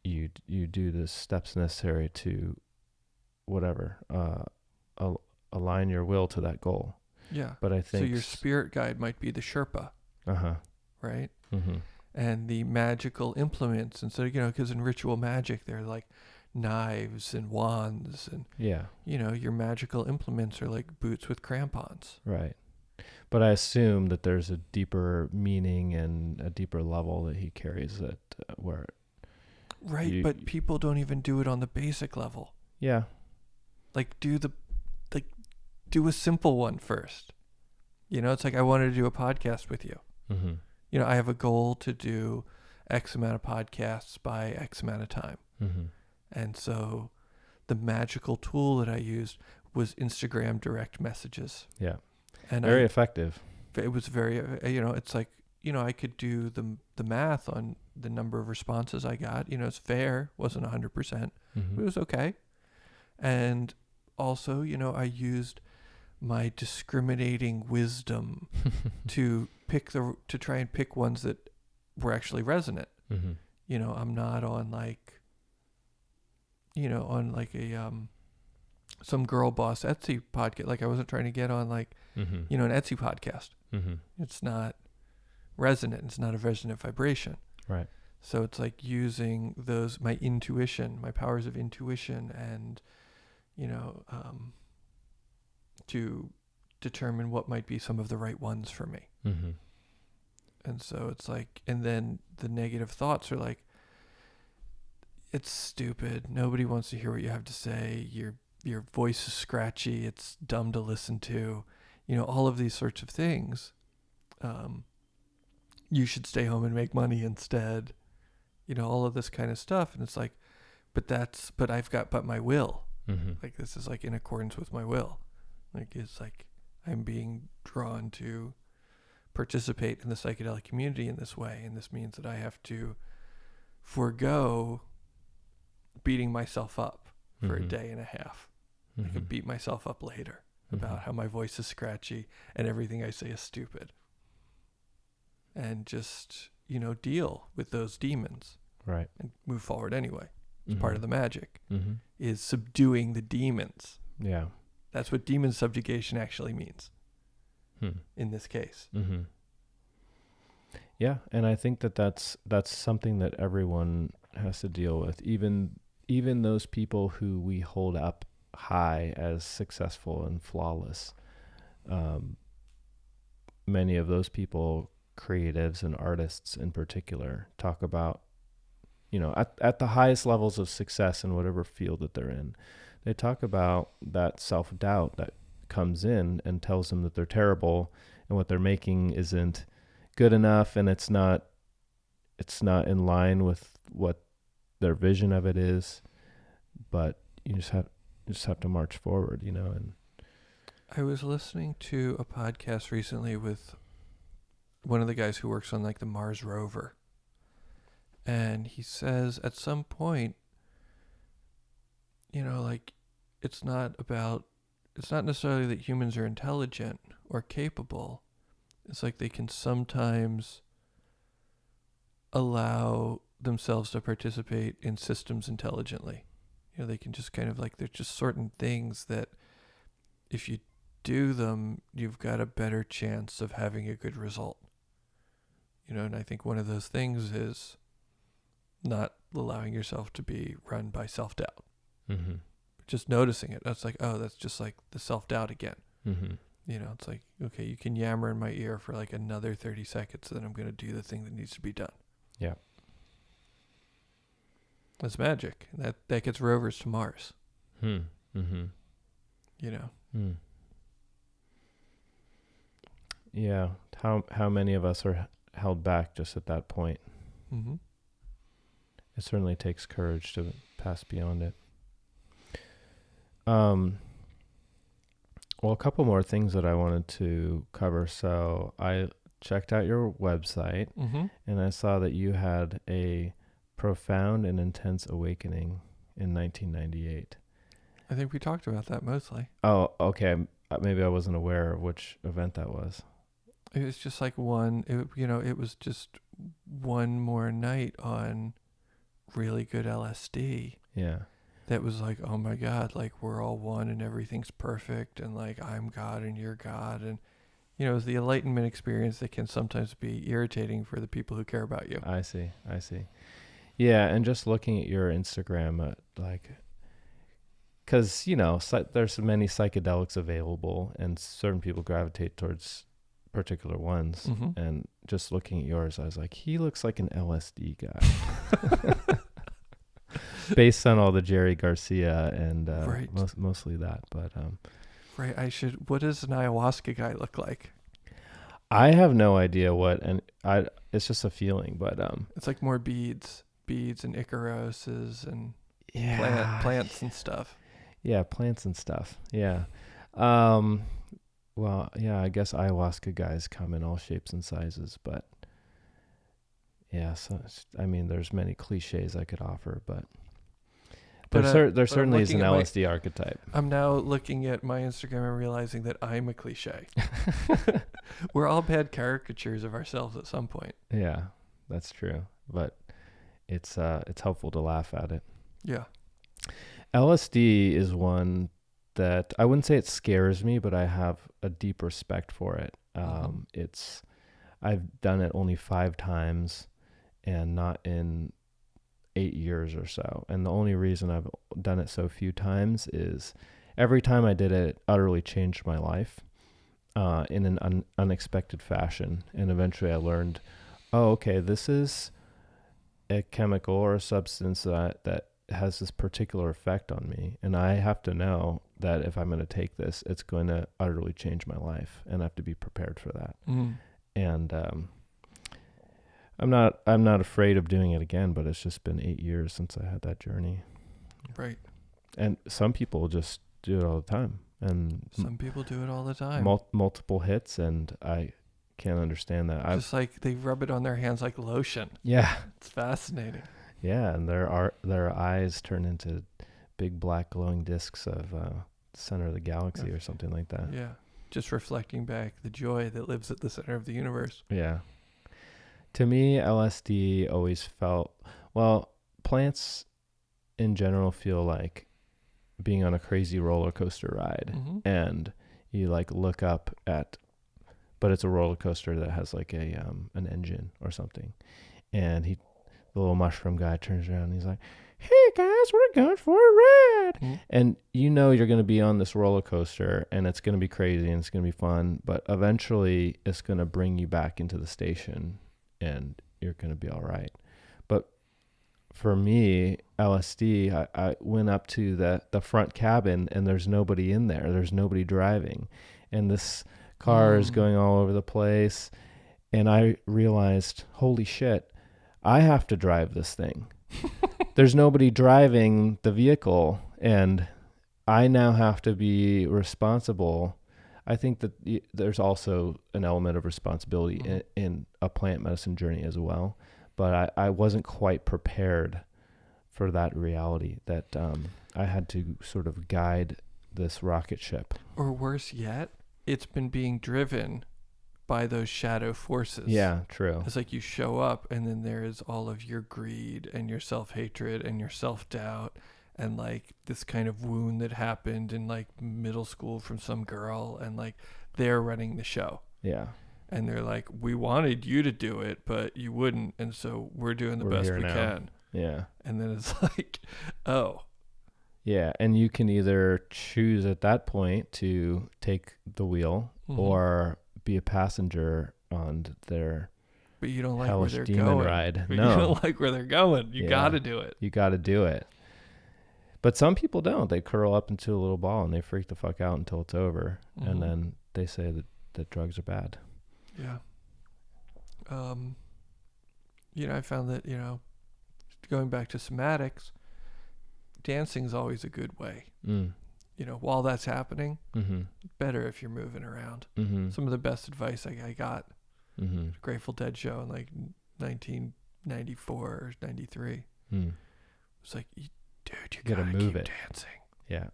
you do the steps necessary to whatever, align your will to that goal. Yeah. But I think so your spirit guide might be the Sherpa, right? Mm-hmm. And the magical implements, and so because in ritual magic they're like knives and wands, and your magical implements are like boots with crampons. Right. But I assume that there's a deeper meaning and a deeper level that he carries that where. Right, but people don't even do it on the basic level. Yeah. Do a simple one first. It's like, I wanted to do a podcast with you. Mm-hmm. I have a goal to do X amount of podcasts by X amount of time. Mm-hmm. And so the magical tool that I used was Instagram direct messages. Yeah. And very effective. It was very, it's like, I could do the math on the number of responses I got. It's fair. Wasn't 100%. Mm-hmm. It was okay. And also, I used my discriminating wisdom to try and pick ones that were actually resonant. Mm-hmm. I'm not on a some girl boss Etsy podcast. Like, I wasn't trying to get on mm-hmm. An Etsy podcast. Mm-hmm. It's not resonant. It's not a resonant vibration. Right. So it's like using my intuition, my powers of intuition, and to determine what might be some of the right ones for me. Mm-hmm. And so it's like, and then the negative thoughts are like, it's stupid. Nobody wants to hear what you have to say. Your voice is scratchy. It's dumb to listen to. All of these sorts of things. You should stay home and make money instead. All of this kind of stuff. And it's like, but I've got my will. Mm-hmm. Like, this is like in accordance with my will. Like, it's like I'm being drawn to participate in the psychedelic community in this way. And this means that I have to forego beating myself up for mm-hmm. a day and a half. Mm-hmm. I can beat myself up later about how my voice is scratchy and everything I say is stupid. And just, deal with those demons. Right. And move forward anyway. It's mm-hmm. part of the magic. Mm-hmm. Is subduing the demons. Yeah. That's what demon subjugation actually means. In this case. Mm-hmm. Yeah, and I think that's something that everyone has to deal with. Even those people who we hold up high as successful and flawless. Many of those people, creatives and artists in particular, talk about at the highest levels of success in whatever field that they're in, they talk about that self-doubt that comes in and tells them that they're terrible and what they're making isn't good enough, and it's not in line with what their vision of it is. But you just have to march forward, and I was listening to a podcast recently with one of the guys who works on like the Mars rover. And he says at some point, like it's not necessarily that humans are intelligent or capable. It's like they can sometimes allow themselves to participate in systems intelligently. They can just kind of like, there's just certain things that if you do them, you've got a better chance of having a good result. And I think one of those things is not allowing yourself to be run by self-doubt. Mm-hmm. Just noticing it. That's like, oh, that's just like the self-doubt again. Mm-hmm. It's like, okay, you can yammer in my ear for like another 30 seconds, then I'm going to do the thing that needs to be done. Yeah. That's magic. That gets rovers to Mars. Mm-hmm. Mm. Yeah. How many of us are held back just at that point? Mm-hmm. It certainly takes courage to pass beyond it. Well, a couple more things that I wanted to cover. So I checked out your website, mm-hmm. and I saw that you had a profound and intense awakening in 1998. I think we talked about that mostly. Oh, okay. Maybe I wasn't aware of which event that was. It was just like it was just one more night on really good LSD. Yeah. That was like, oh my God, like we're all one and everything's perfect, and like I'm God and you're God, and it was the Enlightenment experience that can sometimes be irritating for the people who care about you. I see. Yeah, and just looking at your Instagram, because there's many psychedelics available, and certain people gravitate towards particular ones. Mm-hmm. And just looking at yours, I was like, he looks like an LSD guy. Based on all the Jerry Garcia and right. mostly that, but right. What does an ayahuasca guy look like? I have no idea what, and it's just a feeling, but it's like more beads and Icaroses and plants and stuff. Yeah, plants and stuff. Yeah. Well, yeah, I guess ayahuasca guys come in all shapes and sizes, but yeah, so there's many cliches I could offer, but there certainly is an LSD archetype. I'm now looking at my Instagram and realizing that I'm a cliche. We're all bad caricatures of ourselves at some point. Yeah, that's true, but it's helpful to laugh at it. Yeah. LSD is one that I wouldn't say it scares me, but I have a deep respect for it. I've done it only 5 times and not in 8 years or so. And the only reason I've done it so few times is every time I did it, it utterly changed my life in an unexpected fashion. And eventually I learned, oh, okay, this is a chemical or a substance that has this particular effect on me. And I have to know that if I'm going to take this, it's going to utterly change my life. And I have to be prepared for that. Mm. And I'm not afraid of doing it again, but it's just been 8 years since I had that journey. Right. And some people just do it all the time. And some people do it all the time. Multiple hits, and I can't understand that. Just like they rub it on their hands like lotion. Yeah. It's fascinating. Yeah, and their eyes turn into big black glowing discs of the center of the galaxy or something like that. Yeah. Just reflecting back the joy that lives at the center of the universe. Yeah. To me, LSD always felt, plants in general feel like being on a crazy roller coaster ride. Mm-hmm. And you like look up at, but it's a roller coaster that has like an engine or something. And the little mushroom guy turns around and he's like, hey guys, we're going for a ride. Mm-hmm. And you're going to be on this roller coaster and it's going to be crazy and it's going to be fun, but eventually it's going to bring you back into the station and you're going to be all right. But for me, LSD, I went up to the front cabin and there's nobody in there. There's nobody driving. And this car is going all over the place. And I realized, holy shit, I have to drive this thing. There's nobody driving the vehicle. And I now have to be responsible. I think that there's also an element of responsibility in a plant medicine journey as well. But I wasn't quite prepared for that reality that I had to sort of guide this rocket ship. Or worse yet, it's been being driven by those shadow forces. Yeah, true. It's like you show up and then there is all of your greed and your self-hatred and your self-doubt and like this kind of wound that happened in like middle school from some girl, and like they're running the show. Yeah. And they're like, we wanted you to do it, but you wouldn't. And so we're doing the best we can. Yeah. And then it's like, oh. Yeah. And you can either choose at that point to take the wheel or be a passenger on their but you don't like hellish where they're demon going. ride. But No. you don't like where they're going. You got to do it. You got to do it. But some people don't. They curl up into a little ball and they freak the fuck out until it's over. And then they say that drugs are bad. Yeah. I found that, going back to somatics, dancing's always a good way. While that's happening, better if you're moving around. Some of the best advice I got, Grateful Dead show in like 1994 or 93. It's like, dude, you gotta move keep dancing. Yeah.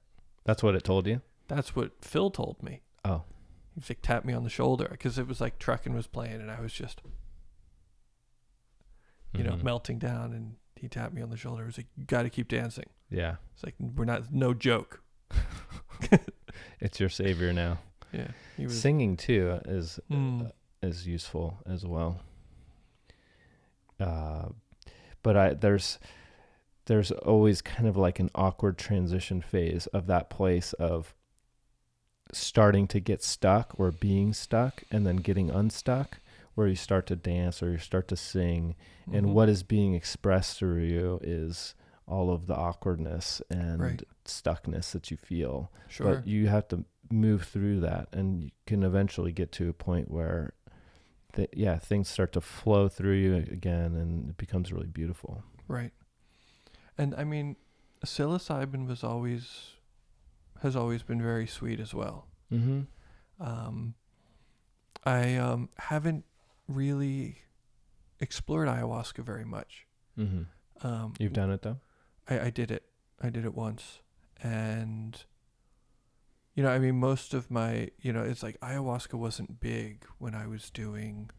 That's what it told you? That's what Phil told me. Oh. He was like, tap me on the shoulder, because it was like Truckin' was playing and I was just, melting down, and he tapped me on the shoulder. He was like, you got to keep dancing. Yeah. It's like, no joke. It's your savior now. Yeah. Singing too is useful as well. But there's always kind of like an awkward transition phase of that place of starting to get stuck or being stuck and then getting unstuck, where you start to dance or you start to sing, and what is being expressed through you is all of the awkwardness and stuckness that you feel. Sure. But you have to move through that, and you can eventually get to a point where things start to flow through you again, and it becomes really beautiful. Right. And I mean, psilocybin has always been very sweet as well. I haven't really explored ayahuasca very much. You've done it though? I did it. I did it once. And, I mean, most of my, it's like ayahuasca wasn't big when I was doing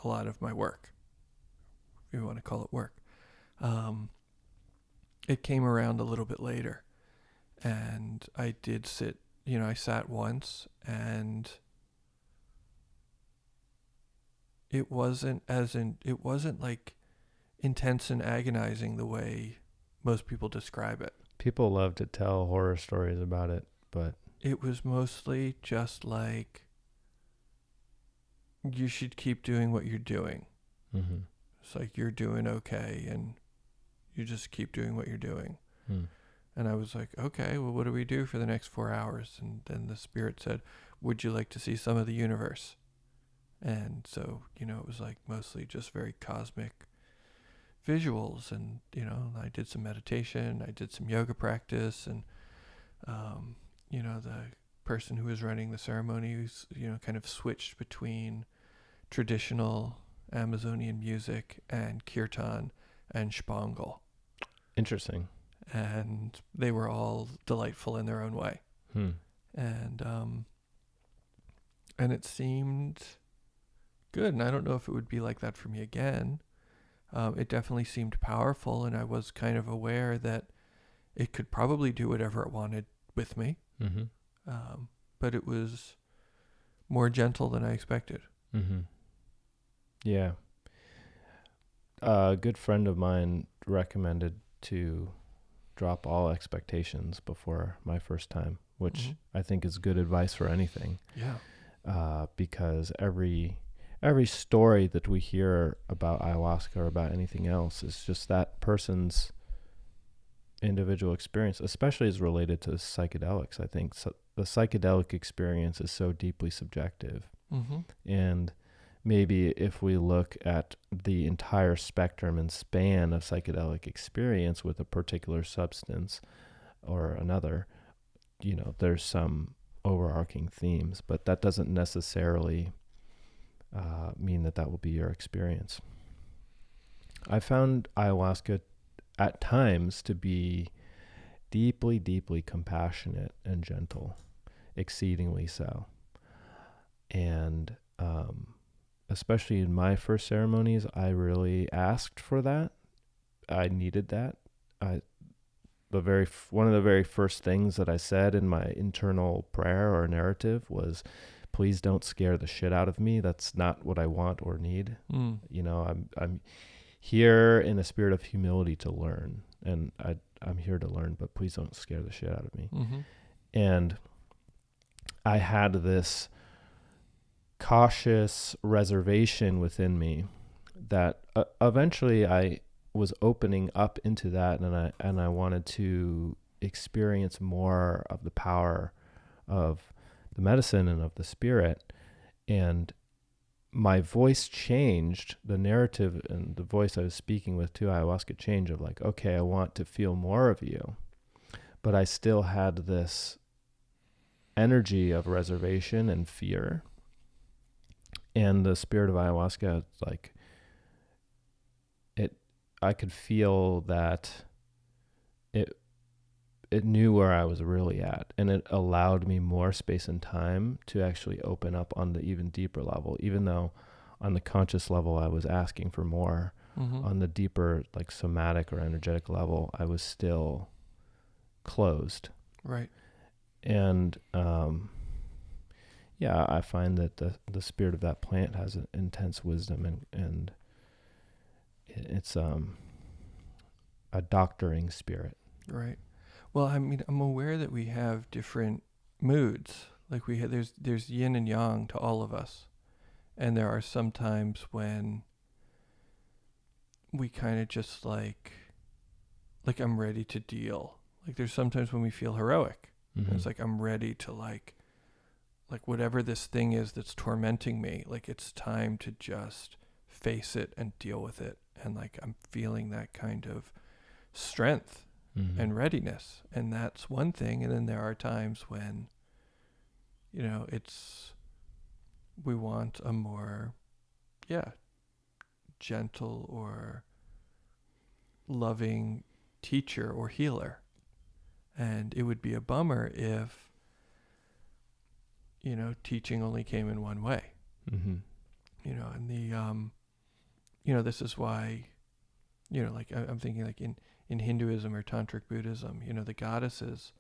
a lot of my work, if you want to call it work. It came around a little bit later. And I did sit, I sat once, and it wasn't like intense and agonizing the way most people describe it. People love to tell horror stories about it, but it was mostly just like, you should keep doing what you're doing. It's like, you're doing okay, and you just keep doing what you're doing. And I was like, okay, well, what do we do for the next 4 hours? And then the spirit said, would you like to see some of the universe? And so, it was like mostly just very cosmic visuals. And, I did some meditation, I did some yoga practice, and, the person who was running the ceremony was, kind of switched between traditional Amazonian music and kirtan and spangle. Interesting. And they were all delightful in their own way. And it seemed good. And I don't know if it would be like that for me again. It definitely seemed powerful, and I was kind of aware that it could probably do whatever it wanted with me. But it was more gentle than I expected. Yeah. A good friend of mine recommended to drop all expectations before my first time, which I think is good advice for anything. Yeah. Because every every story that we hear about ayahuasca or about anything else is just that person's individual experience, especially as related to psychedelics. I think the psychedelic experience is so deeply subjective. Mm-hmm. And maybe if we look at the entire spectrum and span of psychedelic experience with a particular substance or another, there's some overarching themes, but that doesn't necessarily mean that will be your experience. I found ayahuasca at times to be deeply, deeply compassionate and gentle, exceedingly so. And especially in my first ceremonies, I really asked for that. I needed that. One of the very first things that I said in my internal prayer or narrative was, please don't scare the shit out of me. That's not what I want or need. I'm here in a spirit of humility to learn, and I'm here to learn, but please don't scare the shit out of me. Mm-hmm. And I had this cautious reservation within me that eventually I was opening up into that, and I wanted to experience more of the power of the medicine and of the spirit. And my voice changed, the narrative and the voice I was speaking with to ayahuasca changed, of like, okay, I want to feel more of you. But I still had this energy of reservation and fear. And the spirit of ayahuasca, like, I could feel that it knew where I was really at, and it allowed me more space and time to actually open up on the even deeper level, even though on the conscious level I was asking for more. Mm-hmm. On the deeper, like, somatic or energetic level, I was still closed. Right. And I find that the spirit of that plant has an intense wisdom, and it's a doctoring spirit. Right. Well, I mean, I'm aware that we have different moods. Like there's yin and yang to all of us. And there are some times when we kind of just like I'm ready to deal. Like there's sometimes when we feel heroic. Mm-hmm. And it's like I'm ready to like whatever this thing is that's tormenting me, like it's time to just face it and deal with it. And like I'm feeling that kind of strength and readiness, and that's one thing. And then there are times when we want a more gentle or loving teacher or healer, and it would be a bummer if teaching only came in one way. Mm-hmm. And the this is why like I'm thinking like in Hinduism or Tantric Buddhism, the goddesses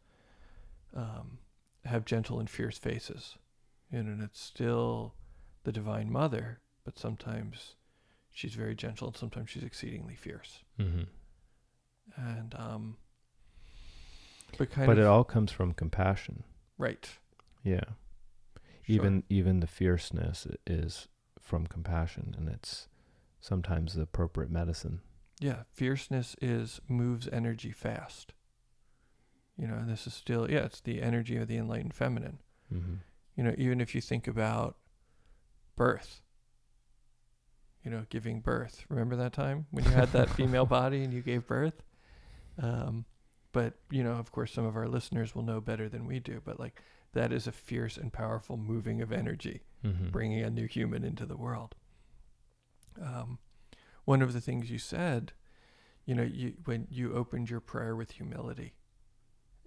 have gentle and fierce faces. And it's still the Divine Mother, but sometimes she's very gentle and sometimes she's exceedingly fierce. Mm-hmm. And but it all comes from compassion. Right. Yeah. Sure. Even the fierceness is from compassion, and it's sometimes the appropriate medicine. Yeah, fierceness moves energy fast. And this is still, it's the energy of the enlightened feminine. Mm-hmm. Even if you think about birth, giving birth. Remember that time when you had that female body and you gave birth? But, of course, some of our listeners will know better than we do. But, like, that is a fierce and powerful moving of energy, mm-hmm. bringing a new human into the world. One of the things you said, when you opened your prayer with humility.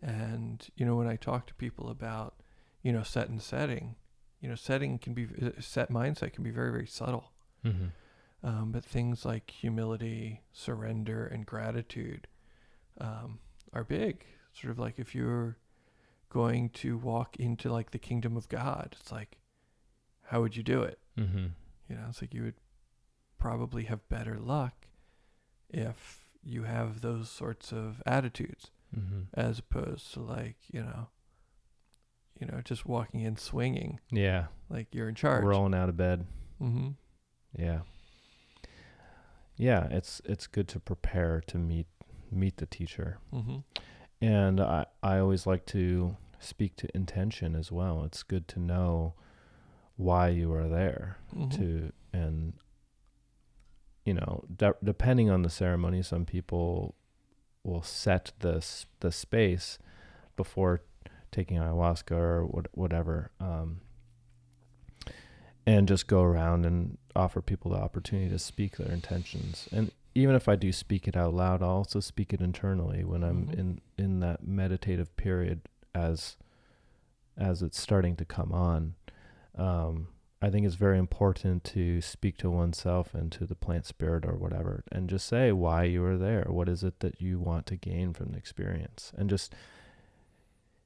And, when I talk to people about, set and setting, setting can be, set mindset can be very, very subtle. Mm-hmm. But things like humility, surrender, and gratitude are big. Sort of like if you're going to walk into like the kingdom of God, it's like, how would you do it? Mm-hmm. It's like you would probably have better luck if you have those sorts of attitudes, mm-hmm. as opposed to like, just walking in swinging. Yeah. Like you're in charge. Rolling out of bed. Mm-hmm. Yeah. Yeah, it's good to prepare to meet the teacher. Mm-hmm. And I always like to speak to intention as well. It's good to know why you are there, Mm-hmm. and depending on the ceremony, some people will set the space before taking ayahuasca or whatever, and just go around and offer people the opportunity to speak their intentions. And even if I do speak it out loud, I'll also speak it internally when I'm Mm-hmm. in that meditative period as it's starting to come on. I think it's very important to speak to oneself and to the plant spirit or whatever, and just say why you are there. What is it that you want to gain from the experience? And just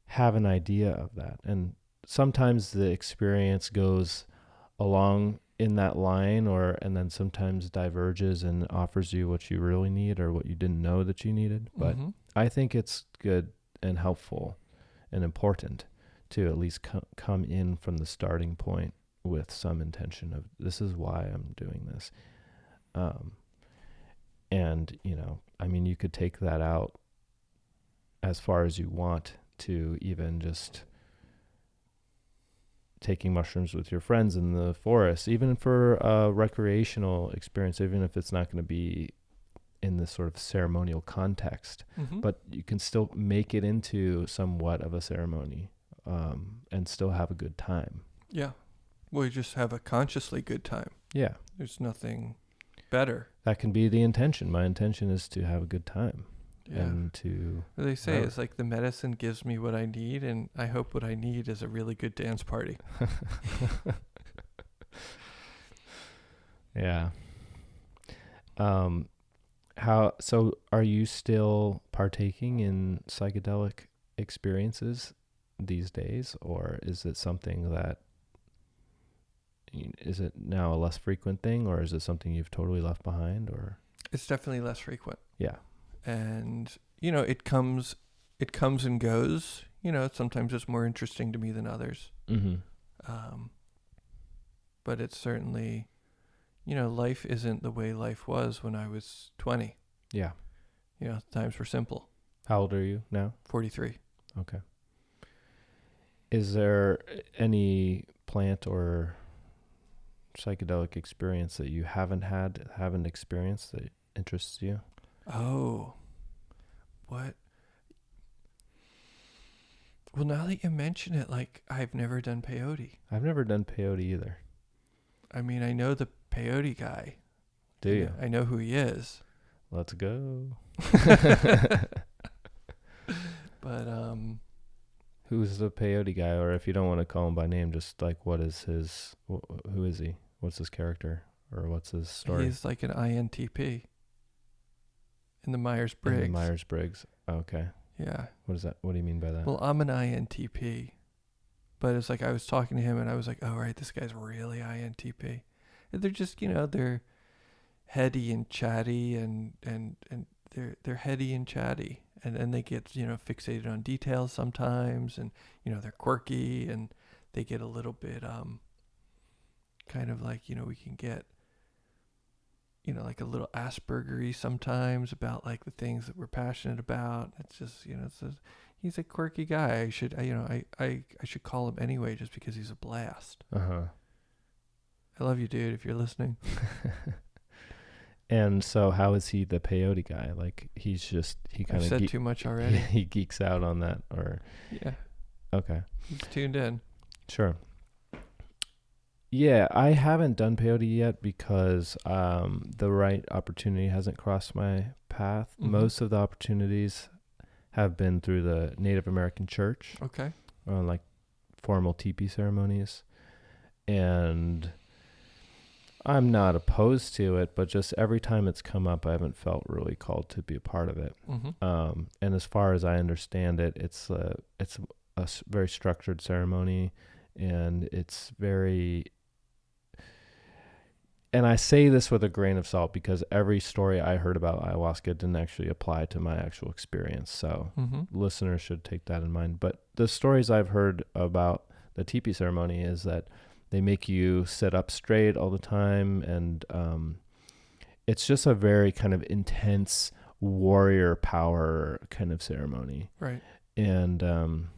have an idea of that. And sometimes the experience goes along in that line, and then sometimes diverges and offers you what you really need or what you didn't know that you needed. But Mm-hmm. I think it's good and helpful and important to at least come in from the starting point with some intention of, this is why I'm doing this. And, I mean, you could take that out as far as you want, to even just taking mushrooms with your friends in the forest, even for a recreational experience, even if it's not going to be in this sort of ceremonial context, Mm-hmm. but you can still make it into somewhat of a ceremony, and still have a good time. Yeah. Well, you just have a consciously good time. Yeah. There's nothing better. That can be the intention. My intention is to have a good time. Yeah. And to... What they say is like the medicine gives me what I need, and I hope what I need is a really good dance party. Yeah. So are you still partaking in psychedelic experiences these days, or is it something that, is it now a less frequent thing, or is it something you've totally left behind? Or It's definitely less frequent. yeah. And, it comes and goes. Sometimes it's more interesting to me than others. Mm-hmm. But it's certainly, life isn't the way life was when I was 20. Yeah. Times were simple. How old are you now? 43. Okay. Is there any plant or psychedelic experience that you haven't experienced that interests you? Oh, what? Well, now that you mention it, like, I've never done peyote. I've never done peyote either. I mean, I know the peyote guy. Do you? I know who he is. Let's go. But, Who's the peyote guy? Or if you don't want to call him by name, just like, what is his, who is he? What's his character? Or what's his story? he's like an INTP in the Myers-Briggs. In the Myers-Briggs. Okay. Yeah. What is that? What do you mean by that? Well, I'm an INTP. But it's like I was talking to him and I was like, oh, right, this guy's really INTP. And they're just, they're heady and chatty and they're heady and chatty. And they get, fixated on details sometimes, and, they're quirky, and they get a little bit kind of like, we can get, like a little Aspergery sometimes about like the things that we're passionate about. It's just, he's a quirky guy. I should call him anyway just because he's a blast. Uh-huh. I love you, dude, if you're listening. And so how is he the peyote guy? Like, he kind I've of said too much already. he geeks out on that, or... Yeah. Okay. He's tuned in. Sure. Yeah, I haven't done peyote yet because the right opportunity hasn't crossed my path. Mm-hmm. Most of the opportunities have been through the Native American church, Okay. like formal teepee ceremonies. And I'm not opposed to it, but just every time it's come up, I haven't felt really called to be a part of it. Mm-hmm. And as far as I understand it, it's a very structured ceremony, and it's very... And I say this with a grain of salt because every story I heard about ayahuasca didn't actually apply to my actual experience. So listeners should take that in mind. But the stories I've heard about the teepee ceremony is that They make you sit up straight all the time, and it's just a very kind of intense warrior power kind of ceremony. Right. And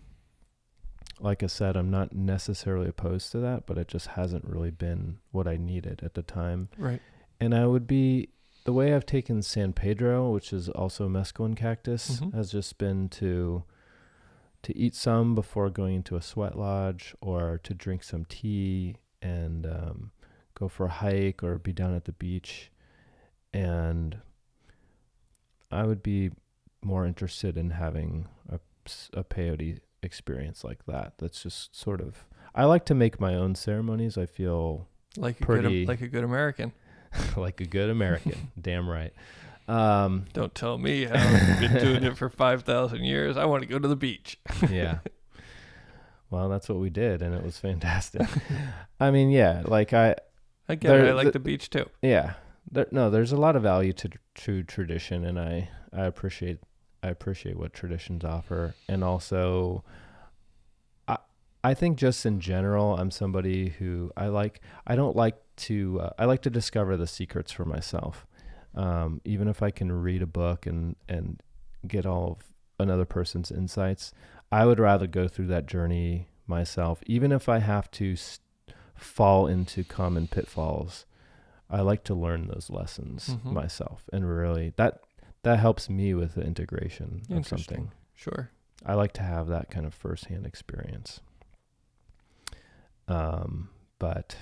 like I said, I'm not necessarily opposed to that, but it just hasn't really been what I needed at the time. Right. And the way I've taken San Pedro, which is also mescaline cactus, has just been to eat some before going into a sweat lodge, or to drink some tea and go for a hike or be down at the beach. And I would be more interested in having a peyote experience like that. That's just sort of, I like to make my own ceremonies. I feel like pretty like a good American. like a good American. Damn right. Don't tell me how I've been doing it for 5,000 years. I want to go to the beach. Yeah. Well, that's what we did, and it was fantastic. I mean, yeah, like I like the beach too. Yeah. There's a lot of value to tradition, and I appreciate what traditions offer. And also I think just in general, I'm somebody who I like to discover the secrets for myself. Even if I can read a book and get all of another person's insights, I would rather go through that journey myself, even if I have to fall into common pitfalls. I like to learn those lessons myself, and really that helps me with the integration of something. Sure. I like to have that kind of firsthand experience. But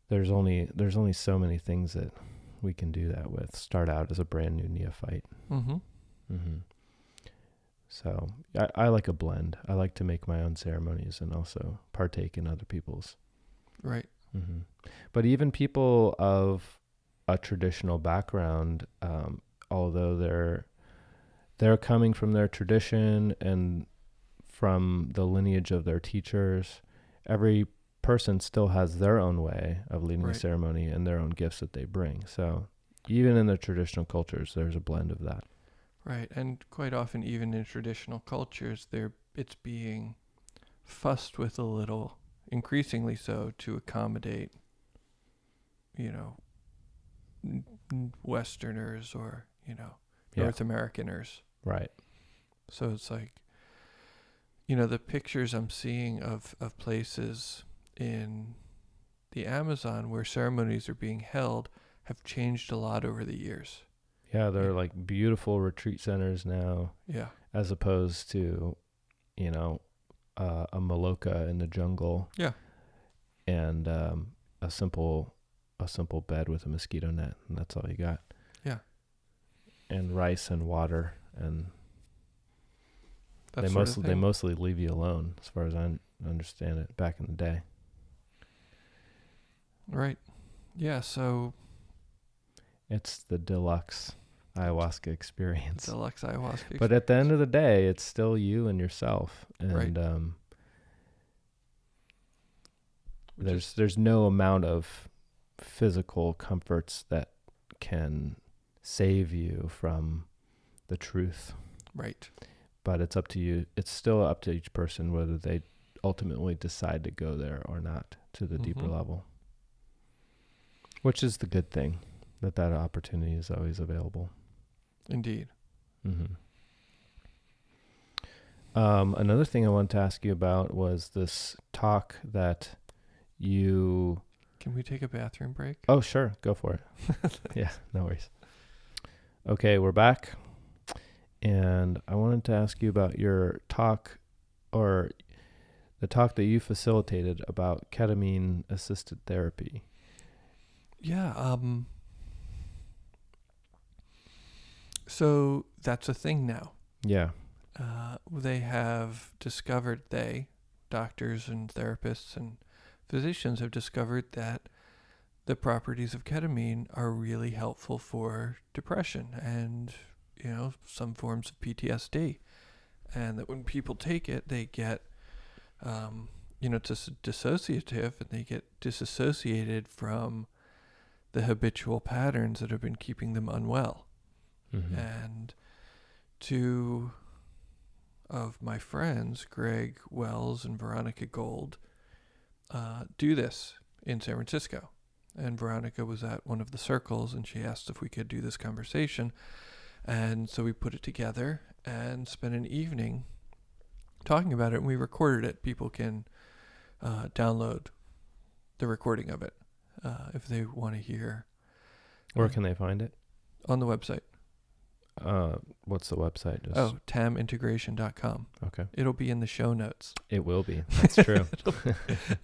there's only so many things that we can do that with. Start out as a brand new neophyte. So I like a blend. I like to make my own ceremonies and also partake in other people's. Right. But even people of a traditional background, although they're coming from their tradition and from the lineage of their teachers, every person still has their own way of leading the ceremony and their own gifts that they bring. So even in the traditional cultures, there's a blend of that. Right. And quite often, even in traditional cultures, it's being fussed with a little, increasingly so, to accommodate, Westerners or, North Americaners. Right. So it's like, the pictures I'm seeing of places in the Amazon where ceremonies are being held have changed a lot over the years. Yeah, they're like beautiful retreat centers now. Yeah. As opposed to, a maloka in the jungle. Yeah. And a simple bed with a mosquito net, and that's all you got. Yeah. And rice and water, and they mostly leave you alone, as far as I understand it, back in the day. Right. Yeah, so it's the deluxe ayahuasca experience. But But at the end of the day, it's still you and yourself. And there's no amount of physical comforts that can save you from the truth. Right. But it's up to you. It's still up to each person whether they ultimately decide to go there or not, to the deeper level. Which is the good thing, that opportunity is always available. Indeed. Another thing I wanted to ask you about was this talk that you... Can we take a bathroom break? Oh, sure. Go for it. Yeah, no worries. Okay, we're back. And I wanted to ask you about your talk, or the talk that you facilitated about ketamine-assisted therapy. Yeah. So that's a thing now. Yeah. They have discovered, doctors and therapists and physicians have discovered that the properties of ketamine are really helpful for depression and, some forms of PTSD. And that when people take it, they get, it's dissociative, and they get disassociated from the habitual patterns that have been keeping them unwell. And two of my friends, Greg Wells and Veronica Gold, do this in San Francisco. And Veronica was at one of the circles, and she asked if we could do this conversation. And so we put it together and spent an evening talking about it, and we recorded it. People can download the recording of it if they want to hear. Where can they find it? On the website. What's the website? tamintegration.com. Okay. It'll be in the show notes. It will be. That's true.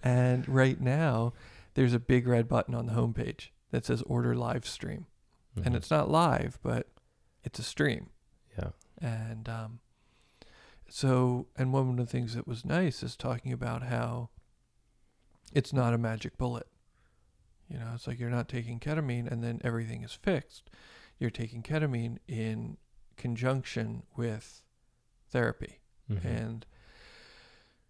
And right now, there's a big red button on the homepage that says order live stream. Mm-hmm. And it's not live, but it's a stream. Yeah. And and one of the things that was nice is talking about how it's not a magic bullet. You know, it's like you're not taking ketamine and then everything is fixed. You're taking ketamine in conjunction with therapy. Mm-hmm. And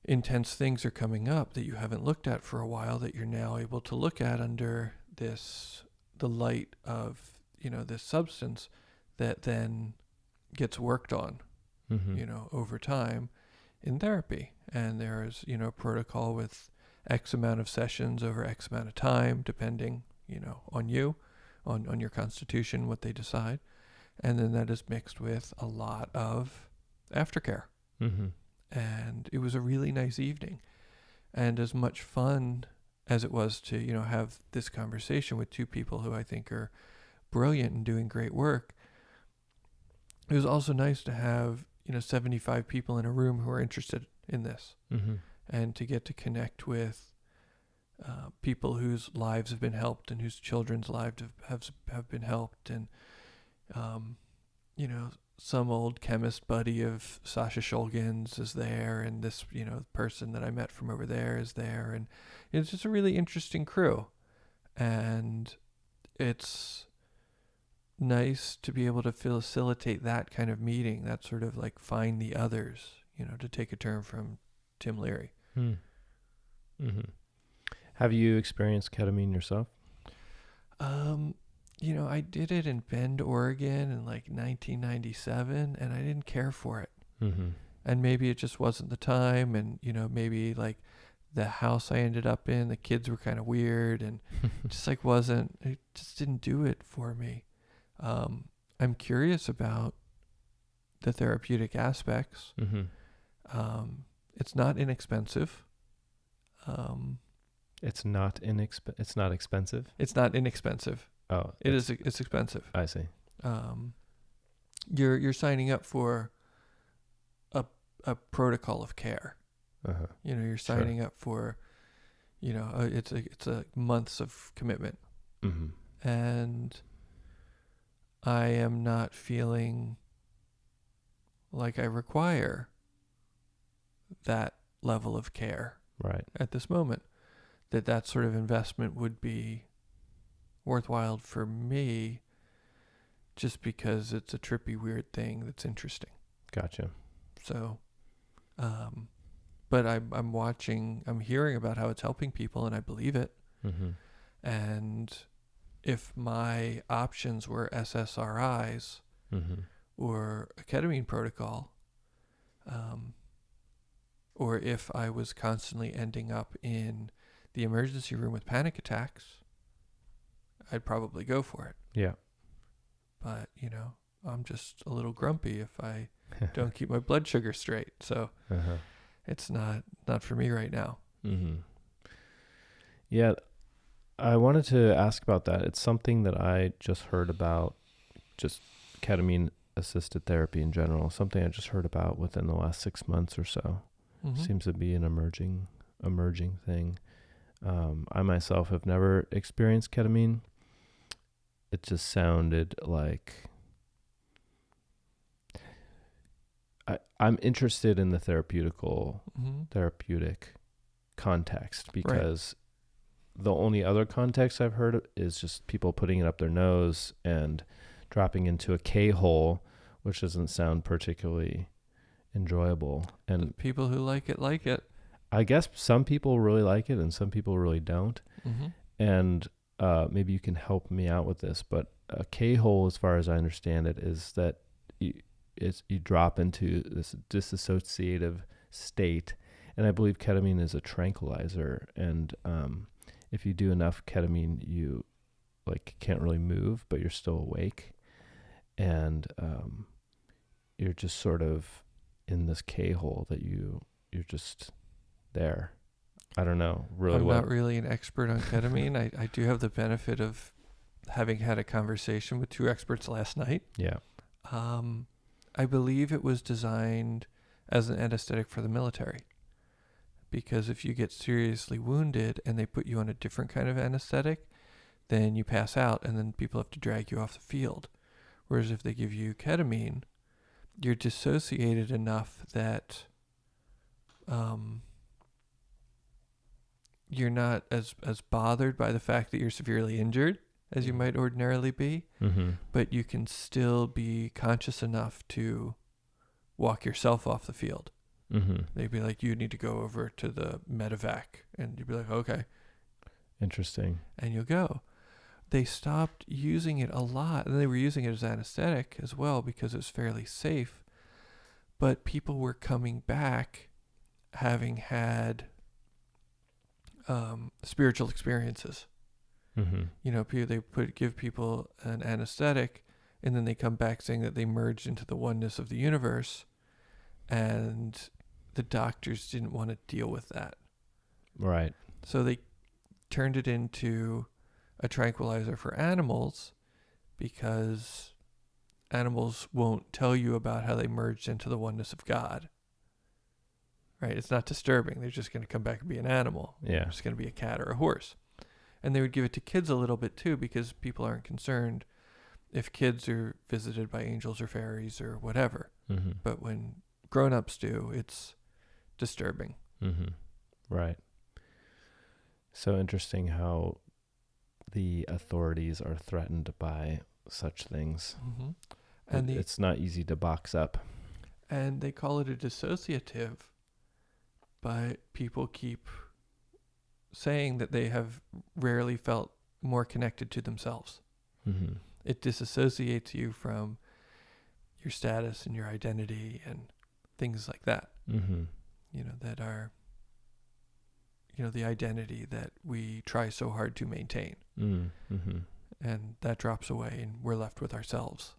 intense things are coming up that you haven't looked at for a while that you're now able to look at under the light of, this substance that then gets worked on, Mm-hmm. over time in therapy. And there is, a protocol with X amount of sessions over X amount of time, depending, on you, on your constitution, what they decide. And then that is mixed with a lot of aftercare. Mm-hmm. And it was a really nice evening. And as much fun as it was to, have this conversation with two people who I think are brilliant and doing great work, it was also nice to have, 75 people in a room who are interested in this. Mm-hmm. And to get to connect with people whose lives have been helped and whose children's lives have been helped. And, some old chemist buddy of Sasha Shulgin's is there, and this, person that I met from over there is there. And it's just a really interesting crew. And it's nice to be able to facilitate that kind of meeting, that sort of like find the others, to take a term from Tim Leary. Mm-hmm. Have you experienced ketamine yourself? I did it in Bend, Oregon in like 1997, and I didn't care for it. Mm-hmm. And maybe it just wasn't the time, and, maybe like the house I ended up in, the kids were kind of weird, and it just didn't do it for me. I'm curious about the therapeutic aspects. Mm-hmm. It's not inexpensive. It's not expensive. It's not inexpensive. Oh, It's expensive. I see. You're signing up for a protocol of care. Uh-huh. You're signing up for, it's a months of commitment. Mm-hmm. And I am not feeling like I require that level of care Right. at this moment. That sort of investment would be worthwhile for me just because it's a trippy, weird thing that's interesting. Gotcha. So, but I'm hearing about how it's helping people, and I believe it. Mm-hmm. And if my options were SSRIs Mm-hmm. or a ketamine protocol, or if I was constantly ending up in the emergency room with panic attacks, I'd probably go for it. Yeah. But, I'm just a little grumpy if I don't keep my blood sugar straight. So Uh-huh. it's not for me right now. Mm-hmm. Yeah. I wanted to ask about that. It's something that I just heard about, just ketamine assisted therapy in general, something I just heard about within the last 6 months or so. Mm-hmm. Seems to be an emerging thing. I myself have never experienced ketamine. It just sounded like I'm interested in the therapeutic context, because the only other context I've heard of is just people putting it up their nose and dropping into a K-hole, which doesn't sound particularly enjoyable. And people who like it. I guess some people really like it and some people really don't. Mm-hmm. And maybe you can help me out with this, but a K-hole, as far as I understand it, is that you drop into this disassociative state, And I believe ketamine is a tranquilizer. And if you do enough ketamine, you like can't really move, but you're still awake. And you're just sort of in this K-hole that you're just there. I don't know really I'm what. not really an expert on ketamine. I do have the benefit of having had a conversation with 2 experts last night. Yeah. I believe it was designed as an anesthetic for the military, because if you get seriously wounded and they put you on a different kind of anesthetic, then you pass out and then people have to drag you off the field. Whereas if they give you ketamine, you're dissociated enough that you're not as bothered by the fact that you're severely injured as you might ordinarily be, but you can still be conscious enough to walk yourself off the field. They'd be like, you need to go over to the medevac, and you'd be like, okay. Interesting. And you'll go. They stopped using it a lot, and they were using it as anesthetic as well because it was fairly safe, but people were coming back having had spiritual experiences. You know, they give people an anesthetic, and then they come back saying that they merged into the oneness of the universe, and the doctors didn't want to deal with that. Right. So they turned it into a tranquilizer for animals, because animals won't tell you about how they merged into the oneness of God. Right? It's not disturbing. They're just going to come back and be an animal. Yeah. It's going to be a cat or a horse. And they would give it to kids a little bit too, because people aren't concerned if kids are visited by angels or fairies or whatever. But when grown-ups do, it's disturbing. Right. So interesting how the authorities are threatened by such things. And it's not easy to box up. And they call it a dissociative, but people keep saying that they have rarely felt more connected to themselves. It disassociates you from your status and your identity and things like that. You know, that are, you know, the identity that we try so hard to maintain. And that drops away and we're left with ourselves.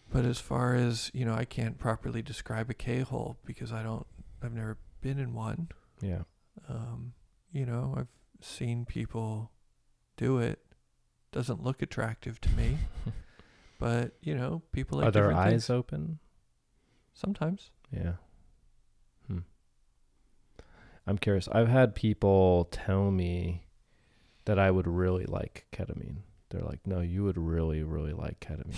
But as far as, you know, I can't properly describe a K-hole because I've never been in one. Yeah. You know, I've seen people do it. Doesn't look attractive to me. But, you know, people like Are their different eyes things. open? Sometimes. Yeah. I'm curious. I've had people tell me that I would really like ketamine. They're like, no, you would really, really like ketamine.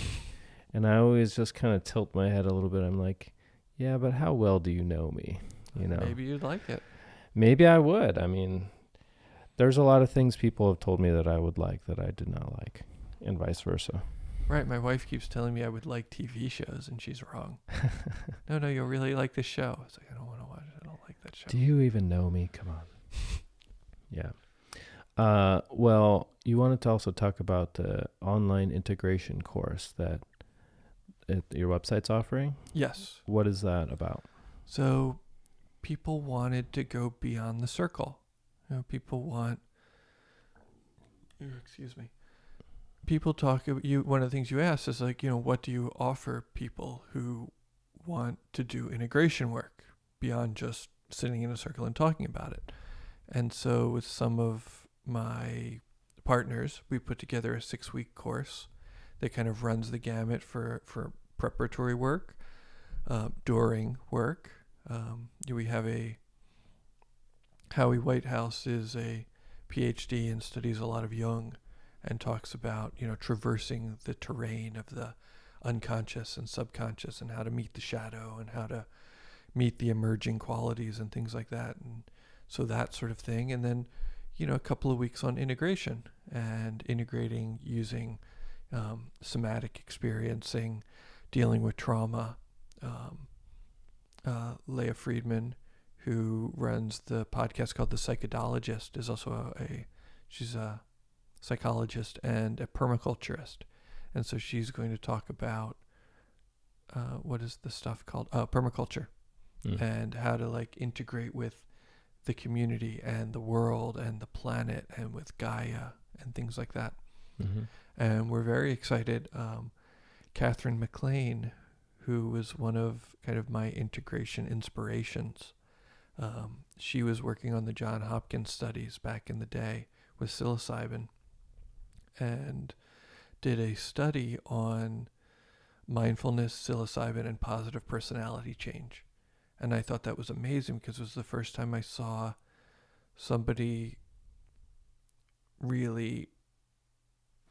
And I always just kind of tilt my head a little bit. I'm like, yeah, but how well do you know me? You know, Maybe you'd like it. Maybe I would. I mean, there's a lot of things people have told me that I would like that I did not like, and vice versa. Right. My wife keeps telling me I would like TV shows, and she's wrong. No, you'll really like this show. It's like, I don't want to watch it. I don't like that show. Do you even know me? Come on. Yeah. Well, you wanted to also talk about the online integration course that your website's offering? Yes. What is that about? So people wanted to go beyond the circle. You know, people want, excuse me. People talk, one of the things you ask is like, you know, what do you offer people who want to do integration work beyond just sitting in a circle and talking about it? And so with some of my partners, we put together a 6-week course that kind of runs the gamut for preparatory work, during work. We have Howie Whitehouse is a PhD and studies a lot of Jung and talks about, you know, traversing the terrain of the unconscious and subconscious and how to meet the shadow and how to meet the emerging qualities and things like that. And so that sort of thing. And then, you know, a couple of weeks on integration and integrating using somatic experiencing, dealing with trauma. Leah Friedman, who runs the podcast called The Psychodelogist, is also she's a psychologist and a permaculturist. And so she's going to talk about what is the stuff called permaculture and how to like integrate with the community and the world and the planet and with Gaia and things like that. Mm-hmm. And we're very excited. Catherine McLean, who was one of kind of my integration inspirations, she was working on the John Hopkins studies back in the day with psilocybin and did a study on mindfulness, psilocybin, and positive personality change. And I thought that was amazing because it was the first time I saw somebody really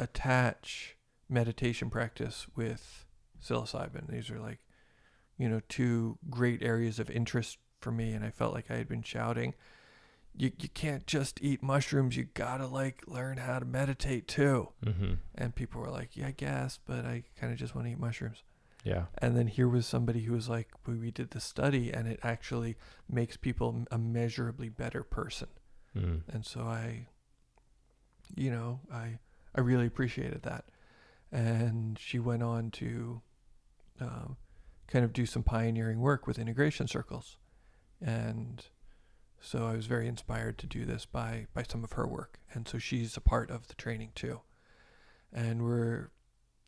attach meditation practice with psilocybin. These are like, two great areas of interest for me. And I felt like I had been shouting, you can't just eat mushrooms. You gotta like learn how to meditate too. Mm-hmm. And people were like, yeah, I guess, but I kind of just want to eat mushrooms. Yeah. And then here was somebody who was like, we did the study and it actually makes people a measurably better person. Mm. And so I really appreciated that. And she went on to kind of do some pioneering work with integration circles. And so I was very inspired to do this by some of her work. And so she's a part of the training too. And we're,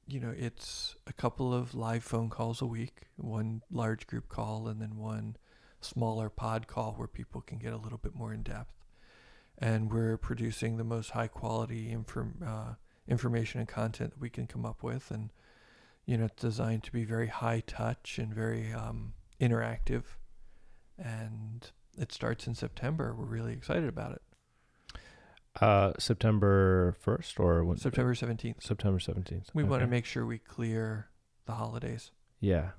it's a couple of live phone calls a week, one large group call, and then one smaller pod call where people can get a little bit more in depth. And we're producing the most high quality information and content that we can come up with. And, it's designed to be very high touch and very interactive. And it starts in September. We're really excited about it. September 1st or when? September 17th. September 17th. We want to make sure we clear the holidays. Yeah.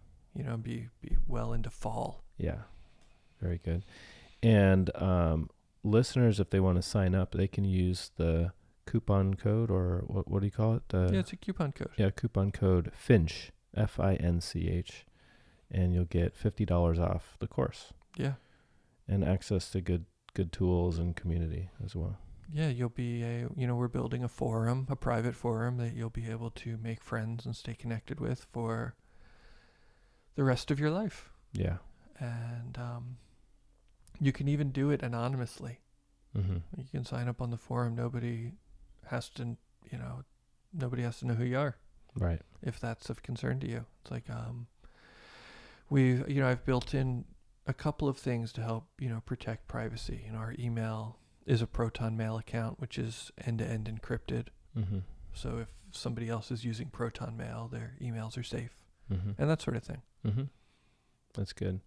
Be well into fall. Yeah. Very good. And listeners, if they want to sign up, they can use the coupon code, or what do you call it? It's a coupon code. Yeah, coupon code Finch, Finch, and you'll get $50 off the course. Yeah. And access to good tools and community as well. Yeah, you'll be we're building a forum, a private forum that you'll be able to make friends and stay connected with for the rest of your life. Yeah. And you can even do it anonymously. Mm-hmm. You can sign up on the forum. Nobody has to know who you are. Right. If that's of concern to you. It's like I've built in a couple of things to help, protect privacy. Our email is a Proton Mail account, which is end-to-end encrypted. Mm-hmm. So if somebody else is using Proton Mail, their emails are safe. Mm-hmm. And that sort of thing. Mm-hmm. That's good.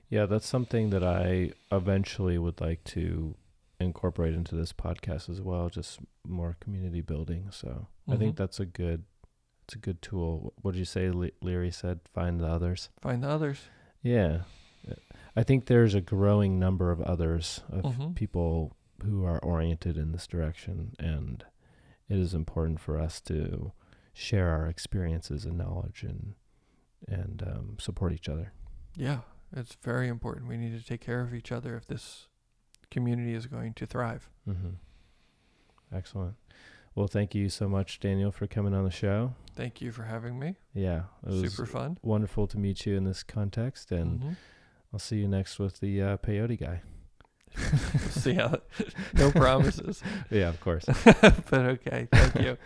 Yeah, that's something that I eventually would like to incorporate into this podcast as well, just more community building. So I think that's a good tool. What did you say Leary said? Find the others. Find the others. Yeah. I think there's a growing number of others, of people who are oriented in this direction, and it is important for us to share our experiences and knowledge and support each other. Yeah, it's very important. We need to take care of each other if this community is going to thrive. Mm-hmm. Excellent. Well, thank you so much, Daniel, for coming on the show. Thank you for having me. Yeah, it was super fun. Wonderful to meet you in this context, and I'll see you next with the peyote guy. See how? No promises. Yeah, of course. But okay, thank you.